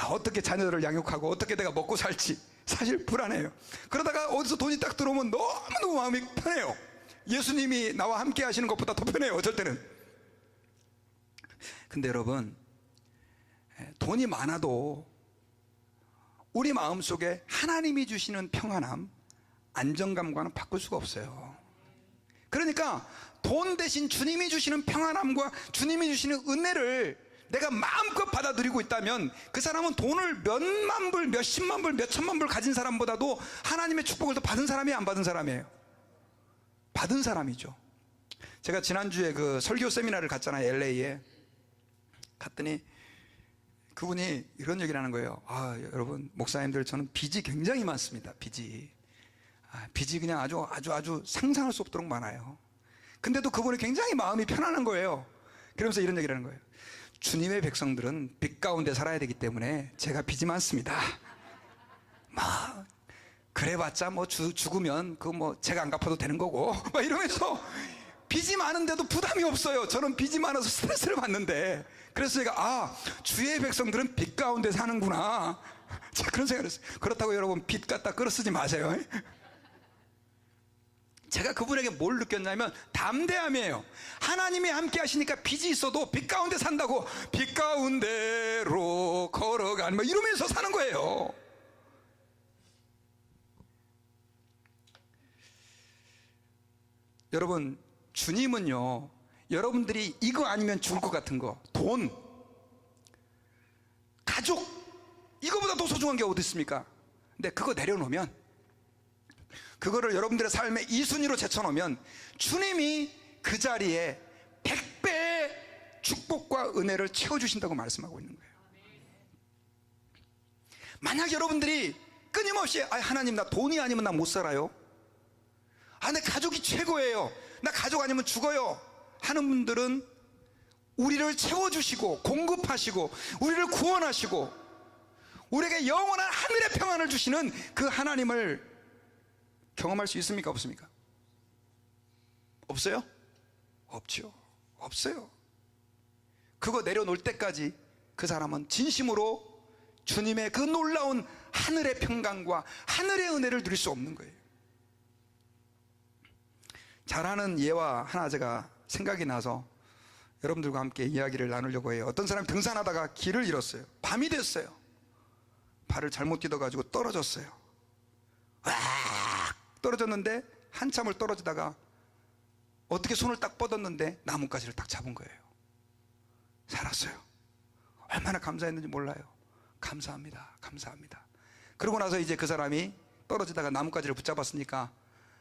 어떻게 자녀들을 양육하고 어떻게 내가 먹고 살지 사실 불안해요. 그러다가 어디서 돈이 딱 들어오면 너무너무 마음이 편해요. 예수님이 나와 함께 하시는 것보다 더 편해요, 어쩔 때는. 근데 여러분, 돈이 많아도 우리 마음속에 하나님이 주시는 평안함, 안정감과는 바꿀 수가 없어요. 그러니까 돈 대신 주님이 주시는 평안함과 주님이 주시는 은혜를 내가 마음껏 받아들이고 있다면, 그 사람은 돈을 몇만 불, 몇십만 불, 몇천만 불 가진 사람보다도 하나님의 축복을 더 받은 사람이에요, 안 받은 사람이에요? 받은 사람이죠. 제가 지난주에 그 설교 세미나를 갔잖아요, LA에. 갔더니 그분이 이런 얘기를 하는 거예요. 여러분 목사님들, 저는 빚이 굉장히 많습니다. 빚이 그냥 아주 상상할 수 없도록 많아요. 근데도 그분이 굉장히 마음이 편안한 거예요. 그러면서 이런 얘기를 하는 거예요. 주님의 백성들은 빚 가운데 살아야 되기 때문에 제가 빚이 많습니다. 그래봤자 죽으면 제가 안 갚아도 되는 거고 이러면서 빚이 많은데도 부담이 없어요. 저는 빚이 많아서 스트레스를 받는데. 그래서 제가 주의 백성들은 빚 가운데 사는구나, 그런 생각을 했어요. 그렇다고 여러분 빚 갖다 끌어 쓰지 마세요. 제가 그분에게 뭘 느꼈냐면 담대함이에요. 하나님이 함께 하시니까 빚이 있어도 빚 가운데 산다고, 빚 가운데로 걸어간 이러면서 사는 거예요. 여러분, 주님은요, 여러분들이 이거 아니면 죽을 것 같은 거, 돈, 가족, 이거보다 더 소중한 게 어디 있습니까? 근데 그거 내려놓으면, 그거를 여러분들의 삶에 2순위로 제쳐놓으면 주님이 그 자리에 100배의 축복과 은혜를 채워주신다고 말씀하고 있는 거예요. 만약 여러분들이 끊임없이 하나님, 나 돈이 아니면 나 못 살아요, 내 가족이 최고예요, 나 가족 아니면 죽어요 하는 분들은 우리를 채워주시고 공급하시고 우리를 구원하시고 우리에게 영원한 하늘의 평안을 주시는 그 하나님을 경험할 수 있습니까, 없습니까? 없어요? 없죠. 없어요. 그거 내려놓을 때까지 그 사람은 진심으로 주님의 그 놀라운 하늘의 평강과 하늘의 은혜를 누릴 수 없는 거예요. 잘하는 예와 하나 제가 생각이 나서 여러분들과 함께 이야기를 나누려고 해요. 어떤 사람이 등산하다가 길을 잃었어요. 밤이 됐어요. 발을 잘못 디뎌가지고 떨어졌어요. 떨어졌는데 한참을 떨어지다가 어떻게 손을 딱 뻗었는데 나뭇가지를 딱 잡은 거예요. 살았어요. 얼마나 감사했는지 몰라요. 감사합니다. 감사합니다. 그러고 나서 이제 그 사람이 떨어지다가 나뭇가지를 붙잡았으니까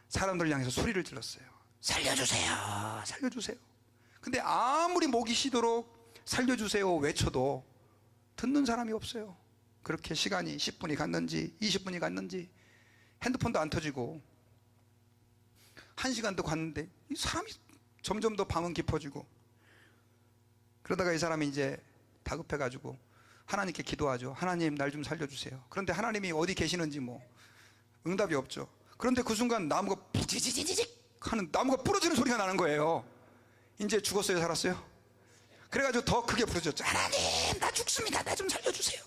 사람들 향해서 소리를 질렀어요. 살려주세요. 살려주세요. 근데 아무리 목이 쉬도록 살려주세요 외쳐도 듣는 사람이 없어요. 그렇게 시간이 10분이 갔는지 20분이 갔는지 핸드폰도 안 터지고 1시간도 갔는데 이 사람이 점점 더 방은 깊어지고, 그러다가 이 사람이 이제 다급해가지고 하나님께 기도하죠. 하나님, 날 좀 살려주세요. 그런데 하나님이 어디 계시는지 뭐 응답이 없죠. 그런데 그 순간 나무가 부지지지직 하는, 나무가 부러지는 소리가 나는 거예요. 이제 죽었어요, 살았어요? 그래가지고 더 크게 부르셨죠. 하나님, 나 죽습니다. 나 좀 살려주세요.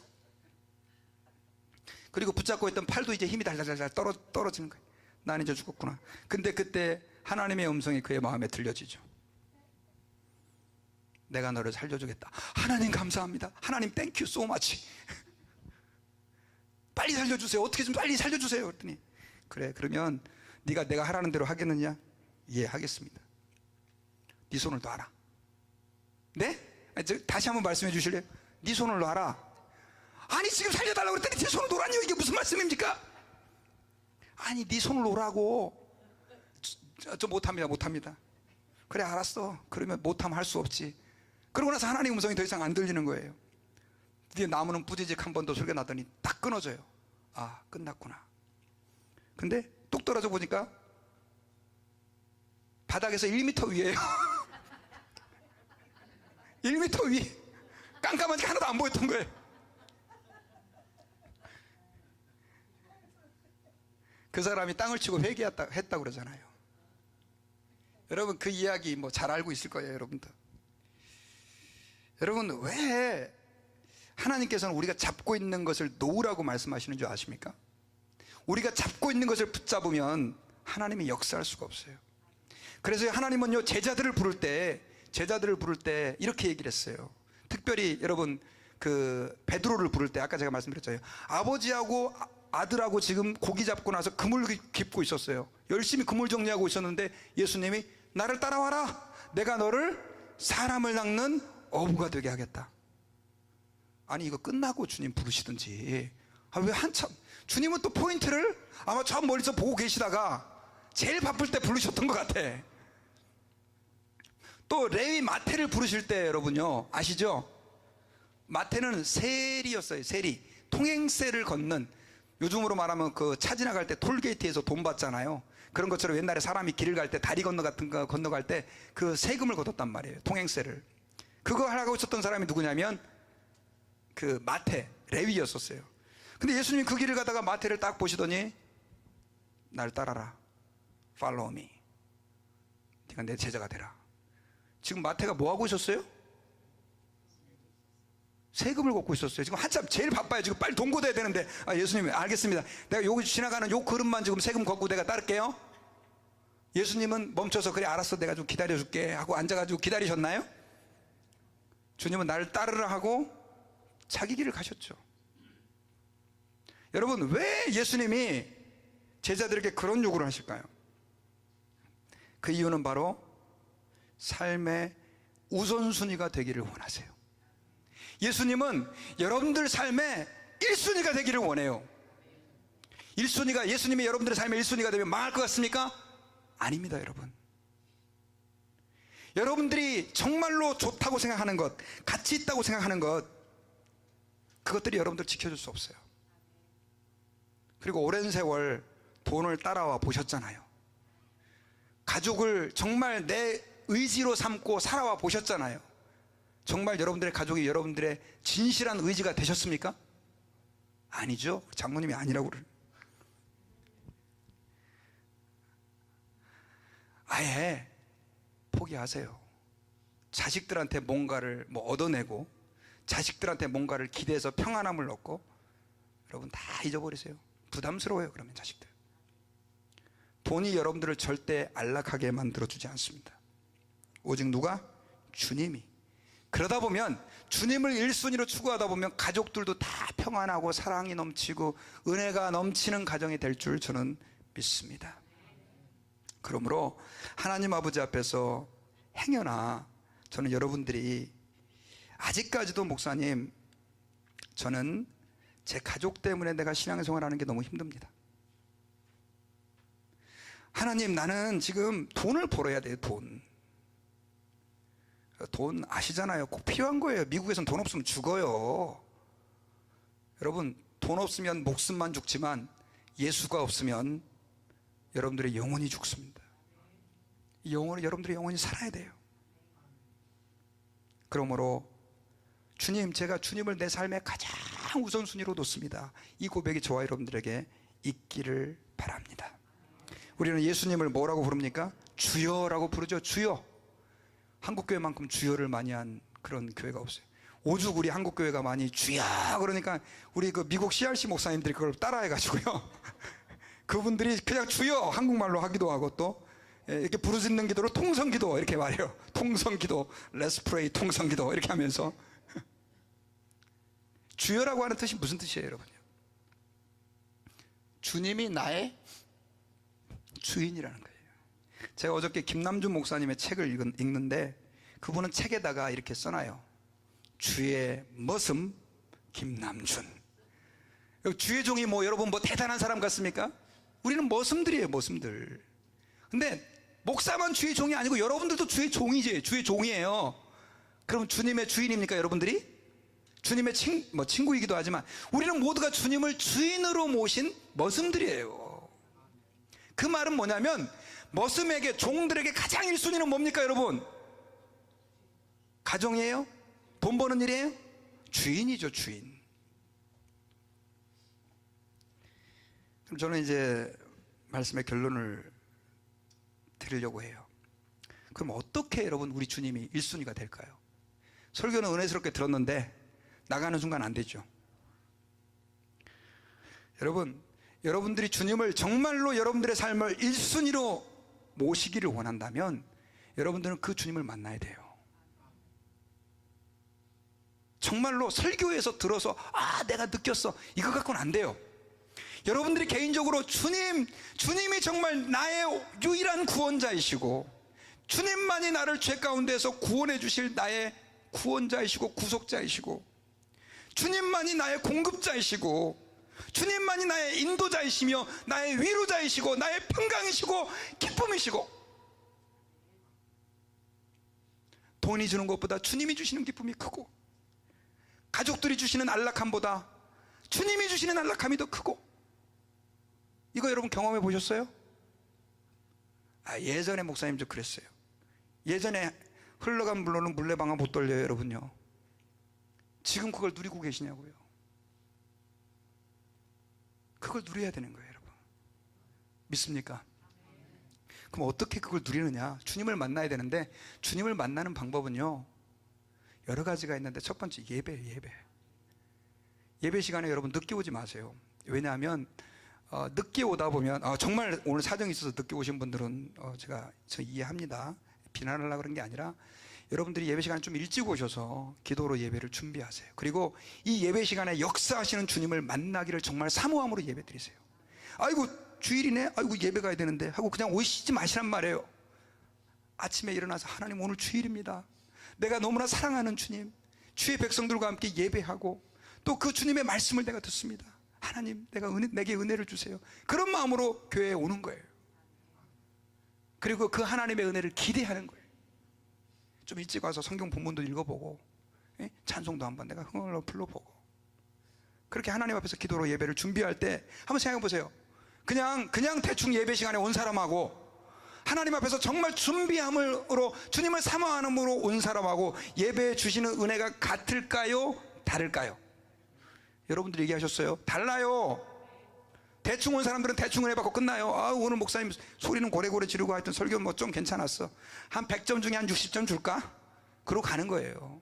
그리고 붙잡고 있던 팔도 이제 힘이 달달달달 떨어지는 거예요. 난 이제 죽었구나. 근데 그때 하나님의 음성이 그의 마음에 들려지죠. 내가 너를 살려주겠다. 하나님 감사합니다. 하나님 땡큐 so much. 빨리 살려주세요. 어떻게 좀 빨리 살려주세요. 그랬더니 그래, 그러면 네가 내가 하라는 대로 하겠느냐? 예, 하겠습니다. 네 손을 놔라. 네? 다시 한번 말씀해 주실래요? 네 손을 놔라. 아니 지금 살려달라고 그랬더니 네 손을 놓으라니요. 이게 무슨 말씀입니까? 아니 네 손을 놓으라고. 저 못합니다. 그래 알았어. 그러면 못하면 할 수 없지. 그러고 나서 하나님 음성이 더 이상 안 들리는 거예요. 드디어 나무는 부지직 한 번 더 소리가 나더니 딱 끊어져요. 아, 끝났구나. 근데 뚝 떨어져 보니까 바닥에서 1m 위에요. 1m 위. 깜깜한 게 하나도 안 보였던 거예요. 그 사람이 땅을 치고 회개했다고 그러잖아요. 여러분 그 이야기 뭐 잘 알고 있을 거예요, 여러분들. 여러분 왜 하나님께서는 우리가 잡고 있는 것을 놓으라고 말씀하시는 줄 아십니까? 우리가 잡고 있는 것을 붙잡으면 하나님이 역사할 수가 없어요. 그래서 하나님은요, 제자들을 부를 때 이렇게 얘기를 했어요. 특별히 여러분 그 베드로를 부를 때 아까 제가 말씀드렸잖아요. 아버지하고 아들하고 지금 고기 잡고 나서 그물 깁고 있었어요. 열심히 그물 정리하고 있었는데 예수님이 나를 따라와라. 내가 너를 사람을 낚는 어부가 되게 하겠다. 아니 이거 끝나고 주님 부르시든지. 왜 한참, 주님은 또 포인트를 아마 저 멀리서 보고 계시다가 제일 바쁠 때 부르셨던 것 같아. 또 레위 마태를 부르실 때 여러분요 아시죠? 마태는 세리였어요. 세리, 통행세를 걷는, 요즘으로 말하면 그 차 지나갈 때 톨게이트에서 돈 받잖아요. 그런 것처럼 옛날에 사람이 길을 갈 때 다리 건너갈 때 그 세금을 걷었단 말이에요. 통행세를. 그거 하고 있었던 사람이 누구냐면 그 마태, 레위였었어요. 근데 예수님이 그 길을 가다가 마태를 딱 보시더니 날 따라라. Follow me. 네가 내 제자가 되라. 지금 마태가 뭐 하고 있었어요? 세금을 걷고 있었어요. 지금 한참 제일 바빠요. 지금 빨리 돈 걷어야 되는데, 아, 예수님 알겠습니다. 내가 여기 지나가는 요 그릇만 지금 세금 걷고 내가 따를게요. 예수님은 멈춰서 그래 알았어 내가 좀 기다려줄게 하고 앉아가지고 기다리셨나요? 주님은 나를 따르라 하고 자기 길을 가셨죠. 여러분 왜 예수님이 제자들에게 그런 요구를 하실까요? 그 이유는 바로 삶의 우선순위가 되기를 원하세요. 예수님은 여러분들 삶의 1순위가 되기를 원해요. 1순위가, 예수님이 여러분들의 삶의 1순위가 되면 망할 것 같습니까? 아닙니다, 여러분. 여러분들이 정말로 좋다고 생각하는 것, 가치 있다고 생각하는 것, 그것들이 여러분들 지켜줄 수 없어요. 그리고 오랜 세월 돈을 따라와 보셨잖아요. 가족을 정말 내 의지로 삼고 살아와 보셨잖아요. 정말 여러분들의 가족이 여러분들의 진실한 의지가 되셨습니까? 아니죠. 장모님이 아니라고 그래요. 아예 포기하세요. 자식들한테 뭔가를 뭐 얻어내고 자식들한테 뭔가를 기대해서 평안함을 얻고 여러분 다 잊어버리세요. 부담스러워요. 그러면 자식들. 돈이 여러분들을 절대 안락하게 만들어주지 않습니다. 오직 누가? 주님이. 그러다 보면 주님을 1순위로 추구하다 보면 가족들도 다 평안하고 사랑이 넘치고 은혜가 넘치는 가정이 될 줄 저는 믿습니다. 그러므로 하나님 아버지 앞에서 행여나 저는 여러분들이 아직까지도 목사님, 저는 제 가족 때문에 내가 신앙생활하는 게 너무 힘듭니다. 하나님, 나는 지금 돈을 벌어야 돼요. 돈 아시잖아요. 꼭 필요한 거예요. 미국에선 돈 없으면 죽어요. 여러분, 돈 없으면 목숨만 죽지만 예수가 없으면 여러분들의 영혼이 죽습니다. 여러분들의 영혼이 살아야 돼요. 그러므로 주님, 제가 주님을 내 삶의 가장 우선순위로 놓습니다. 이 고백이 저와 여러분들에게 있기를 바랍니다. 우리는 예수님을 뭐라고 부릅니까? 주여라고 부르죠. 주여. 한국교회만큼 주여를 많이 한 그런 교회가 없어요. 오죽 우리 한국교회가 많이 주여 그러니까 우리 그 미국 CRC 목사님들이 그걸 따라해가지고요. 그분들이 그냥 주여 한국말로 하기도 하고 또 이렇게 부르짖는 기도로 통성기도 이렇게 말해요. 통성기도, Let's pray 통성기도 이렇게 하면서 주여라고 하는 뜻이 무슨 뜻이에요, 여러분요? 주님이 나의 주인이라는 거예요. 제가 어저께 김남준 목사님의 책을 읽는데 그분은 책에다가 이렇게 써놔요. 주의 머슴 김남준. 주의 종이 뭐 여러분 뭐 대단한 사람 같습니까? 우리는 머슴들이에요, 머슴들. 근데 목사만 주의 종이 아니고 여러분들도 주의 종이지, 주의 종이에요. 그럼 주님의 주인입니까, 여러분들이? 주님의 친구이기도 하지만 우리는 모두가 주님을 주인으로 모신 머슴들이에요. 그 말은 뭐냐면 머슴에게, 종들에게 가장 1순위는 뭡니까, 여러분? 가정이에요? 돈 버는 일이에요? 주인이죠, 주인. 그럼 저는 이제 말씀의 결론을 드리려고 해요. 그럼 어떻게 여러분 우리 주님이 1순위가 될까요? 설교는 은혜스럽게 들었는데 나가는 순간 안 되죠. 여러분들이 주님을 정말로 여러분들의 삶을 1순위로 모시기를 원한다면 여러분들은 그 주님을 만나야 돼요. 정말로 설교에서 들어서 내가 느꼈어 이거 갖고는 안 돼요. 여러분들이 개인적으로 주님이 정말 나의 유일한 구원자이시고 주님만이 나를 죄 가운데서 구원해 주실 나의 구원자이시고 구속자이시고 주님만이 나의 공급자이시고 주님만이 나의 인도자이시며 나의 위로자이시고 나의 평강이시고 기쁨이시고 돈이 주는 것보다 주님이 주시는 기쁨이 크고 가족들이 주시는 안락함보다 주님이 주시는 안락함이 더 크고 이거 여러분 경험해 보셨어요? 예전에 목사님도 그랬어요. 예전에 흘러간 물로는 물레방아 못 돌려요, 여러분요. 지금 그걸 누리고 계시냐고요. 그걸 누려야 되는 거예요, 여러분. 믿습니까? 그럼 어떻게 그걸 누리느냐? 주님을 만나야 되는데 주님을 만나는 방법은요 여러 가지가 있는데 첫 번째 예배 시간에 여러분 늦게 오지 마세요. 왜냐하면 늦게 오다 보면 정말 오늘 사정이 있어서 늦게 오신 분들은 저 이해합니다. 비난하려고 그런 게 아니라 여러분들이 예배 시간에 좀 일찍 오셔서 기도로 예배를 준비하세요. 그리고 이 예배 시간에 역사하시는 주님을 만나기를 정말 사모함으로 예배 드리세요. 아이고 주일이네, 아이고 예배 가야 되는데 하고 그냥 오시지 마시란 말이에요. 아침에 일어나서 하나님 오늘 주일입니다. 내가 너무나 사랑하는 주님, 주의 백성들과 함께 예배하고 또 그 주님의 말씀을 내가 듣습니다. 하나님 내게 은혜를 주세요. 그런 마음으로 교회에 오는 거예요. 그리고 그 하나님의 은혜를 기대하는 거예요. 좀 일찍 와서 성경 본문도 읽어보고 찬송도 한번 내가 흥얼로 불러보고 그렇게 하나님 앞에서 기도로 예배를 준비할 때 한번 생각해 보세요. 그냥 대충 예배 시간에 온 사람하고 하나님 앞에서 정말 준비함으로 주님을 사모함으로 온 사람하고 예배해 주시는 은혜가 같을까요? 다를까요? 여러분들이 얘기하셨어요. 달라요. 대충 온 사람들은 대충 은혜 받고 끝나요. 오늘 목사님 소리는 고래고래 지르고 하여튼 설교 뭐 좀 괜찮았어. 한 100점 중에 한 60점 줄까? 그러고 가는 거예요.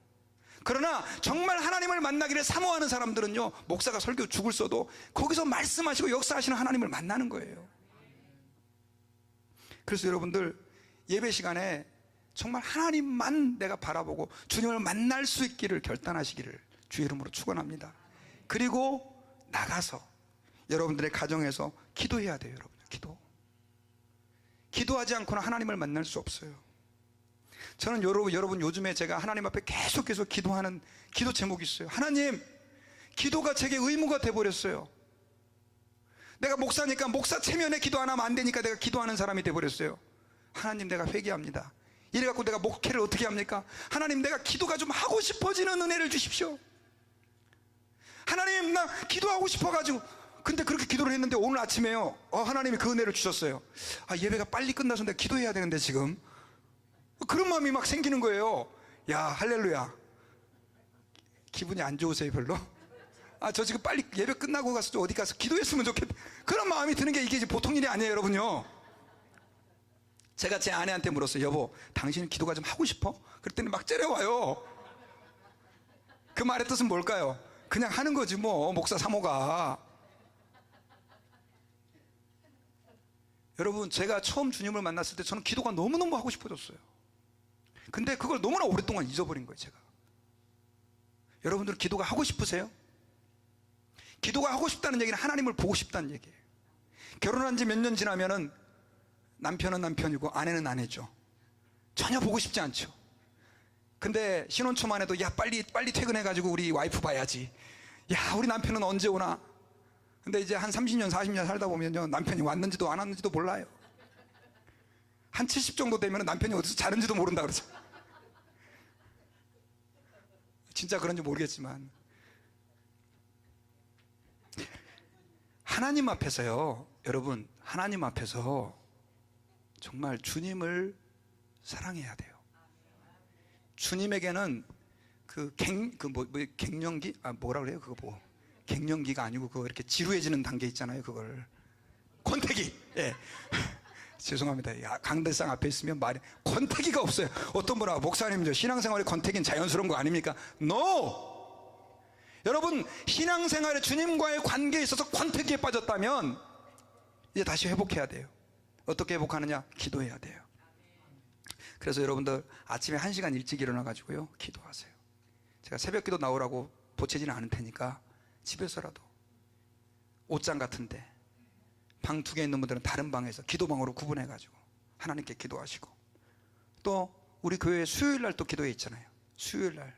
그러나 정말 하나님을 만나기를 사모하는 사람들은요 목사가 설교 죽을 써도 거기서 말씀하시고 역사하시는 하나님을 만나는 거예요. 그래서 여러분들 예배 시간에 정말 하나님만 내가 바라보고 주님을 만날 수 있기를 결단하시기를 주의 이름으로 축원합니다. 그리고 나가서 여러분들의 가정에서 기도해야 돼요. 여러분 기도하지 않고는 하나님을 만날 수 없어요. 저는 여러분 요즘에 제가 하나님 앞에 계속 기도하는 기도 제목이 있어요. 하나님, 기도가 제게 의무가 돼버렸어요. 내가 목사니까 목사 체면에 기도 안 하면 안 되니까 내가 기도하는 사람이 돼버렸어요. 하나님, 내가 회개합니다. 이래갖고 내가 목회를 어떻게 합니까? 하나님, 내가 기도가 좀 하고 싶어지는 은혜를 주십시오. 하나님, 나 기도하고 싶어가지고. 근데 그렇게 기도를 했는데 오늘 아침에요, 하나님이 그 은혜를 주셨어요. 예배가 빨리 끝나서 내가 기도해야 되는데 지금 그런 마음이 막 생기는 거예요. 야, 할렐루야. 기분이 안 좋으세요 별로? 저 지금 빨리 예배 끝나고 가서 좀 어디 가서 기도했으면 좋겠다, 그런 마음이 드는 게 이게 보통 일이 아니에요 여러분요. 제가 제 아내한테 물었어요. 여보, 당신은 기도가 좀 하고 싶어? 그랬더니 막 째려와요. 그 말의 뜻은 뭘까요? 그냥 하는 거지 뭐, 목사 사모가. 여러분, 제가 처음 주님을 만났을 때 저는 기도가 너무너무 하고 싶어졌어요. 근데 그걸 너무나 오랫동안 잊어버린 거예요 제가. 여러분들은 기도가 하고 싶으세요? 기도가 하고 싶다는 얘기는 하나님을 보고 싶다는 얘기예요. 결혼한 지 몇 년 지나면은 남편은 남편이고 아내는 아내죠. 전혀 보고 싶지 않죠. 근데 신혼초만 해도 야, 빨리 퇴근해가지고 우리 와이프 봐야지. 야, 우리 남편은 언제 오나. 근데 이제 한 30년 40년 살다 보면요, 남편이 왔는지도 안 왔는지도 몰라요. 한 70 정도 되면 남편이 어디서 자는지도 모른다 그러죠. 진짜 그런지 모르겠지만, 하나님 앞에서요, 여러분, 하나님 앞에서 정말 주님을 사랑해야 돼요. 주님에게는 갱년기? 뭐라 그래요? 그거 뭐. 갱년기가 아니고 그거 이렇게 지루해지는 단계 있잖아요. 그걸. 권태기! 예. 죄송합니다. 강대상 앞에 있으면 말이, 권태기가 없어요. 어떤 분아, 목사님, 저 신앙생활의 권태기는 자연스러운 거 아닙니까? No! 여러분, 신앙생활에 주님과의 관계에 있어서 권태기에 빠졌다면 이제 다시 회복해야 돼요. 어떻게 회복하느냐? 기도해야 돼요. 그래서 여러분들 아침에 1시간 일찍 일어나가지고요, 기도하세요. 제가 새벽 기도 나오라고 보채지는 않을 테니까 집에서라도 옷장 같은데, 방 2개 있는 분들은 다른 방에서 기도방으로 구분해가지고 하나님께 기도하시고, 또 우리 교회 수요일날 또 기도회 있잖아요. 수요일날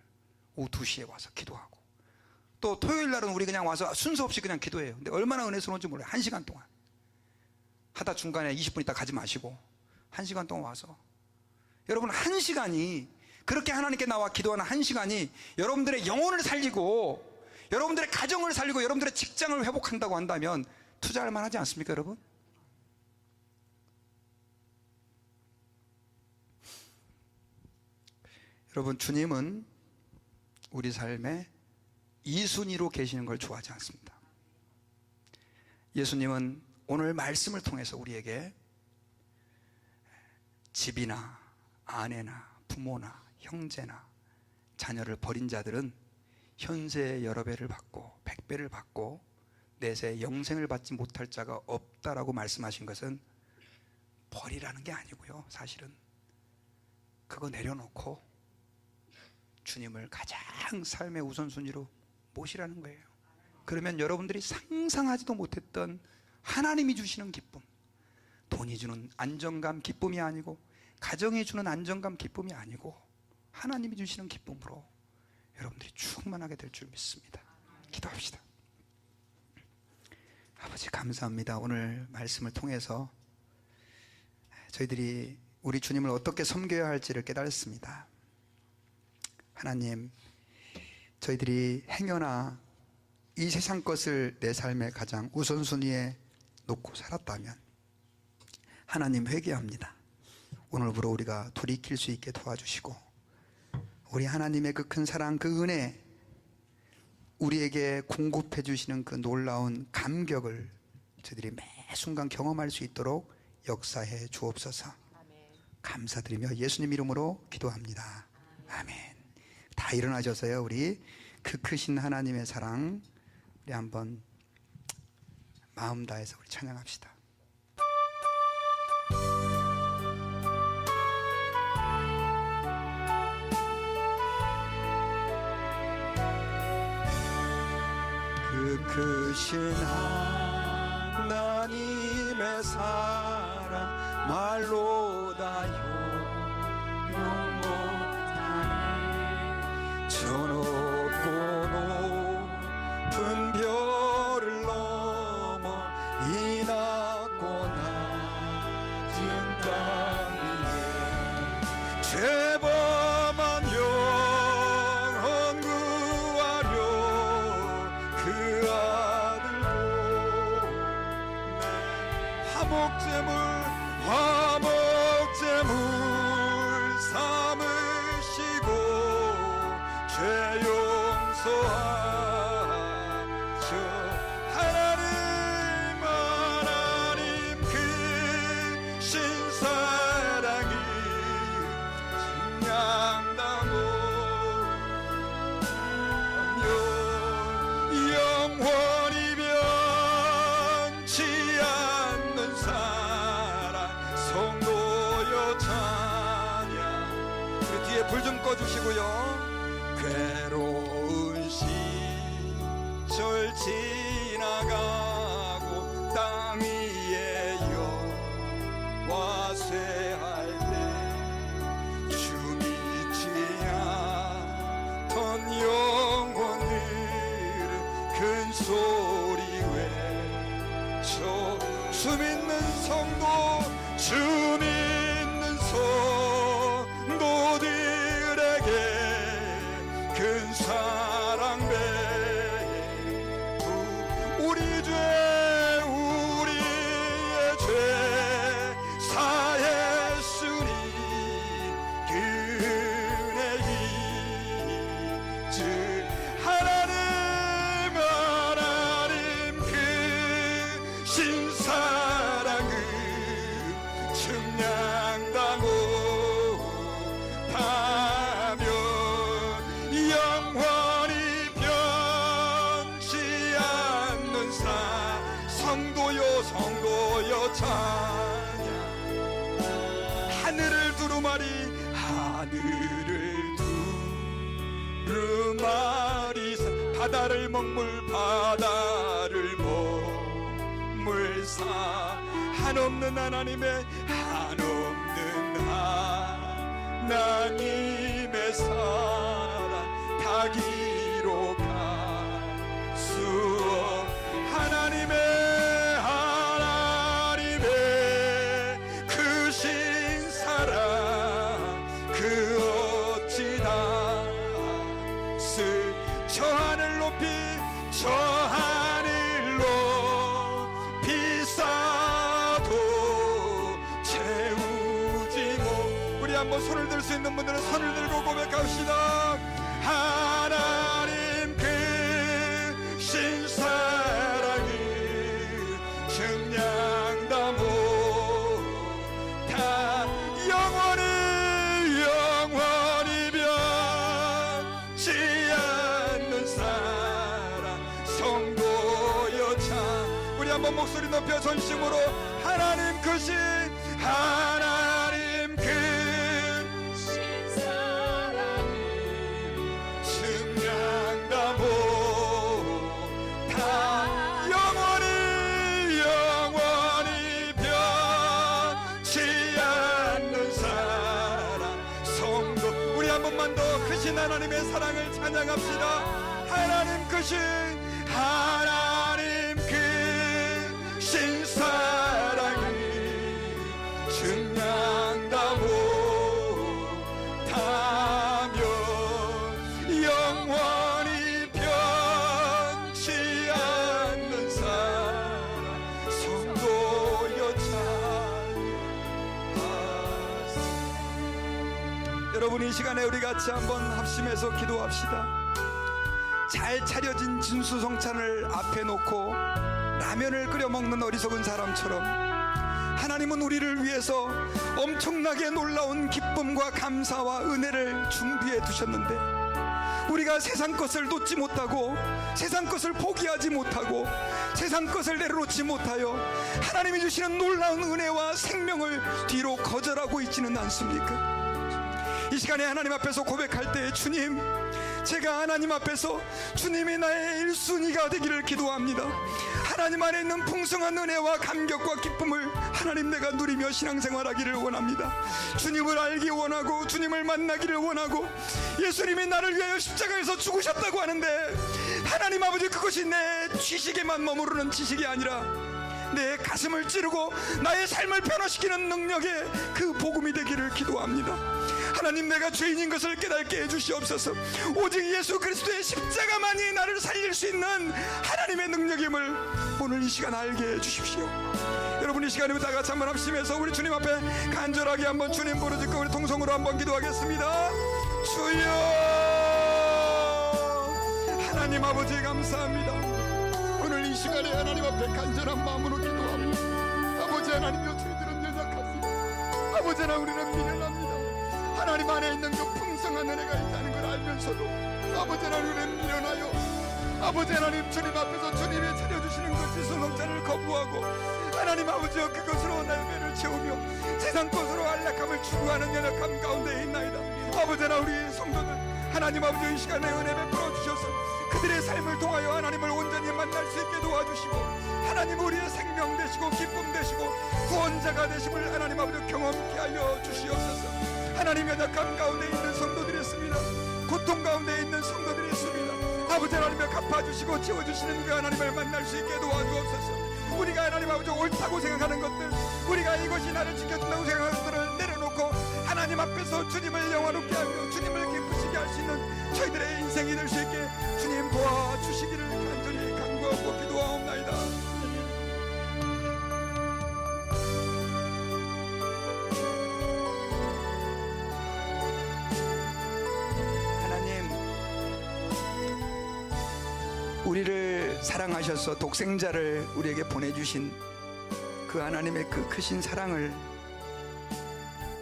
오후 2시에 와서 기도하고, 또 토요일날은 우리 그냥 와서 순서 없이 그냥 기도해요. 근데 얼마나 은혜스러운지 몰라요. 1시간 동안 하다 중간에 20분 있다 가지 마시고 1시간 동안 와서, 여러분 1시간이, 그렇게 하나님께 나와 기도하는 1시간이 여러분들의 영혼을 살리고 여러분들의 가정을 살리고 여러분들의 직장을 회복한다고 한다면 투자할 만하지 않습니까 여러분? 여러분, 주님은 우리 삶에 2순위로 계시는 걸 좋아하지 않습니다. 예수님은 오늘 말씀을 통해서 우리에게 집이나 아내나 부모나 형제나 자녀를 버린 자들은 현세의 여러 배를 받고 100배를 받고 내세 영생을 받지 못할 자가 없다라고 말씀하신 것은 버리라는 게 아니고요, 사실은 그거 내려놓고 주님을 가장 삶의 우선순위로 모시라는 거예요. 그러면 여러분들이 상상하지도 못했던 하나님이 주시는 기쁨, 돈이 주는 안정감, 기쁨이 아니고, 가정이 주는 안정감, 기쁨이 아니고, 하나님이 주시는 기쁨으로 여러분들이 충만하게 될 줄 믿습니다. 기도합시다. 아버지, 감사합니다. 오늘 말씀을 통해서 저희들이 우리 주님을 어떻게 섬겨야 할지를 깨달았습니다. 하나님, 저희들이 행여나 이 세상 것을 내 삶의 가장 우선순위에 놓고 살았다면 하나님, 회개합니다. 오늘부로 우리가 돌이킬 수 있게 도와주시고, 우리 하나님의 그 큰 사랑, 그 은혜, 우리에게 공급해 주시는 그 놀라운 감격을 저희들이 매 순간 경험할 수 있도록 역사해 주옵소서. 감사드리며 예수님 이름으로 기도합니다. 아멘. 다 일어나셔서요, 우리 그 크신 하나님의 사랑 우리 한번 마음 다해서 우리 찬양합시다. 그 크신 하나님의 사랑 말로 다 용모 죄범한 영혼 구하려 그 아들도 화목제물 삼으시고 죄 용서하셔. 하나님 그 신사랑이 증량당하며 영원히 변치 않는 사랑 성도여 찬양. 그 뒤에 불 좀 꺼주시고요. 괴로운 시절 지나가고 땅 위에 여와 쇠할 때 주 믿지 않던 영혼들은 큰 소리 외쳐 주 믿는 성도 주 믿는 성도들에게 큰 사랑 베푸 우리의 죄 사했으니 그 은혜 잊을. 하나님 그 신사랑을 증량당하며 영원히 변치 않는 성도여 찬양. 하늘을 두루마리 바다를 먹물사 한없는 하나님의 사랑 다 기록할 수 하나님의 크신 사랑 그 어찌 다쓸. 저 하늘 높이 쌓아도 채우지 못. 우리 한번 손을 들 수 있는 분들은 손을 들고 고백합시다. 하나님 그 신사랑이 증량다 못한 영원히 변치 않는 사랑 성도여 찬. 우리 한번 목소리 높여 전심으로 하나님 그 신사랑이 증량다 못한 영원히 변치 않는 사랑 성도. 우리 한 번만 더 크신 하나님의 사랑을 찬양합시다. 하나님 그 신사랑이 증량다 못하며 영원히 변치 않는 사랑 성도여 찬양하세. 여러분, 이 시간에 우리 같이 한번 합심해서 기도합시다. 잘 차려진 진수성찬을 앞에 놓고 라면을 끓여 먹는 어리석은 사람처럼 하나님은 우리를 위해서 엄청나게 놀라운 기쁨과 감사와 은혜를 준비해 두셨는데 우리가 세상 것을 놓지 못하고 세상 것을 포기하지 못하고 세상 것을 내려놓지 못하여 하나님이 주시는 놀라운 은혜와 생명을 뒤로 거절하고 있지는 않습니까? 이 시간에 하나님 앞에서 고백할 때 주님, 제가 하나님 앞에서 주님이 나의 1순위가 되기를 기도합니다. 하나님 안에 있는 풍성한 은혜와 감격과 기쁨을 하나님 내가 누리며 신앙생활하기를 원합니다. 주님을 알기 원하고 주님을 만나기를 원하고 예수님이 나를 위하여 십자가에서 죽으셨다고 하는데 하나님 아버지, 그것이 내 지식에만 머무르는 지식이 아니라 내 가슴을 찌르고 나의 삶을 변화시키는 능력의 그 복음이 되기를 기도합니다. 하나님, 내가 죄인인 것을 깨닫게 해주시옵소서. 오직 예수 그리스도의 십자가만이 나를 살릴 수 있는 하나님의 능력임을 오늘 이 시간 알게 해주십시오. 여러분, 이 시간에 다 같이 한번 합심해서 우리 주님 앞에 간절하게 한번 주님 부르짖고 우리 통성으로 한번 기도하겠습니다. 주여, 하나님 아버지 감사합니다. 오늘 이 시간에 하나님 앞에 간절한 마음으로 기도합니다. 아버지 하나님여, 저희들은 연약합니다. 아버지 하나님, 우리는 미련합니다. 하나님 안에 있는 그 풍성한 은혜가 있다는 걸 알면서도 아버지 하나님, 우리는 미련하여 아버지 하나님 주님 앞에서 주님이 차려주시는 그 지수농자를 거부하고 하나님 아버지여, 그것으로 나의 배를 채우며 세상 것으로 안락함을 추구하는 연약함 가운데 있나이다. 아버지 하나님, 우리 성도들 하나님 아버지 이 시간에 은혜 베풀어 주셔서 그들의 삶을 통하여 하나님을 온전히 만날 수 있게 도와주시고 하나님, 우리의 생명 되시고 기쁨 되시고 구원자가 되심을 하나님 아버지 경험케 하여 주시옵소서. 하나님, 연약함 가운데 있는 성도들이 있습니다. 고통 가운데 있는 성도들이 있습니다. 아버지 하나님을 갚아주시고 지워주시는 그 하나님을 만날 수 있게 도와주옵소서. 우리가 하나님 아버지 옳다고 생각하는 것들, 우리가 이것이 나를 지켜준다고 생각하는 것들을 내려놓고 하나님 앞에서 주님을 영화롭게 하며 주님을 기쁘시게 할 수 있는 저희들의 인생이 될 수 있게 주님 도와주시기를 간절히 간구하고 기도하옵나이다. 하나님, 우리를 사랑하셔서 독생자를 우리에게 보내주신 그 하나님의 그 크신 사랑을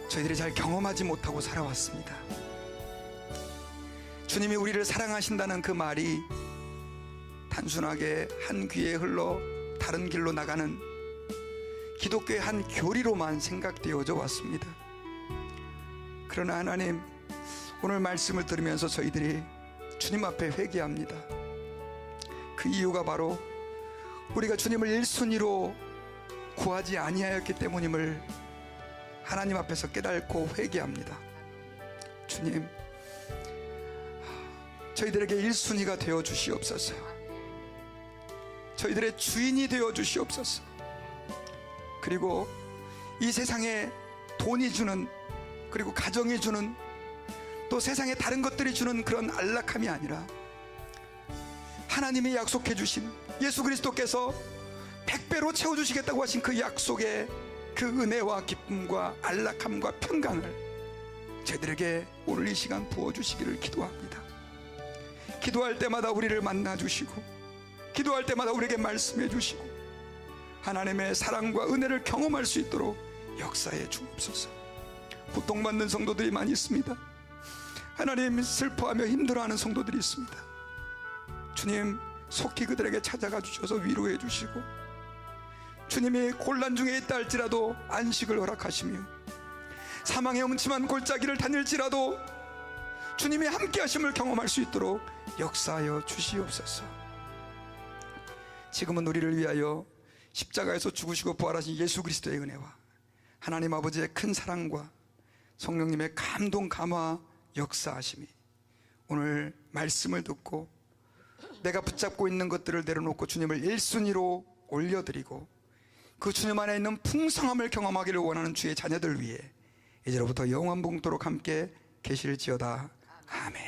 저희들이 잘 경험하지 못하고 살아왔습니다. 주님이 우리를 사랑하신다는 그 말이 단순하게 한 귀에 흘러 다른 길로 나가는 기독교의 한 교리로만 생각되어져 왔습니다. 그러나 하나님, 오늘 말씀을 들으면서 저희들이 주님 앞에 회개합니다. 그 이유가 바로 우리가 주님을 1순위로 구하지 아니하였기 때문임을 하나님 앞에서 깨닫고 회개합니다. 주님, 저희들에게 1순위가 되어 주시옵소서. 저희들의 주인이 되어 주시옵소서. 그리고 이 세상에 돈이 주는, 그리고 가정이 주는, 또 세상에 다른 것들이 주는 그런 안락함이 아니라 하나님이 약속해 주신 예수 그리스도께서 100배로 채워주시겠다고 하신 그 약속의 그 은혜와 기쁨과 안락함과 평강을 저희들에게 오늘 이 시간 부어주시기를 기도합니다. 기도할 때마다 우리를 만나주시고 기도할 때마다 우리에게 말씀해 주시고 하나님의 사랑과 은혜를 경험할 수 있도록 역사해 주옵소서. 고통받는 성도들이 많이 있습니다. 하나님, 슬퍼하며 힘들어하는 성도들이 있습니다. 주님, 속히 그들에게 찾아가 주셔서 위로해 주시고 주님이 곤란 중에 있다 할지라도 안식을 허락하시며 사망의 음침한 골짜기를 다닐지라도 주님이 함께 하심을 경험할 수 있도록 역사하여 주시옵소서. 지금은 우리를 위하여 십자가에서 죽으시고 부활하신 예수 그리스도의 은혜와 하나님 아버지의 큰 사랑과 성령님의 감동 감화 역사하심이 오늘 말씀을 듣고 내가 붙잡고 있는 것들을 내려놓고 주님을 1순위로 올려드리고 그 주님 안에 있는 풍성함을 경험하기를 원하는 주의 자녀들 위해 이제로부터 영원봉토록 함께 계실지어다. 아멘.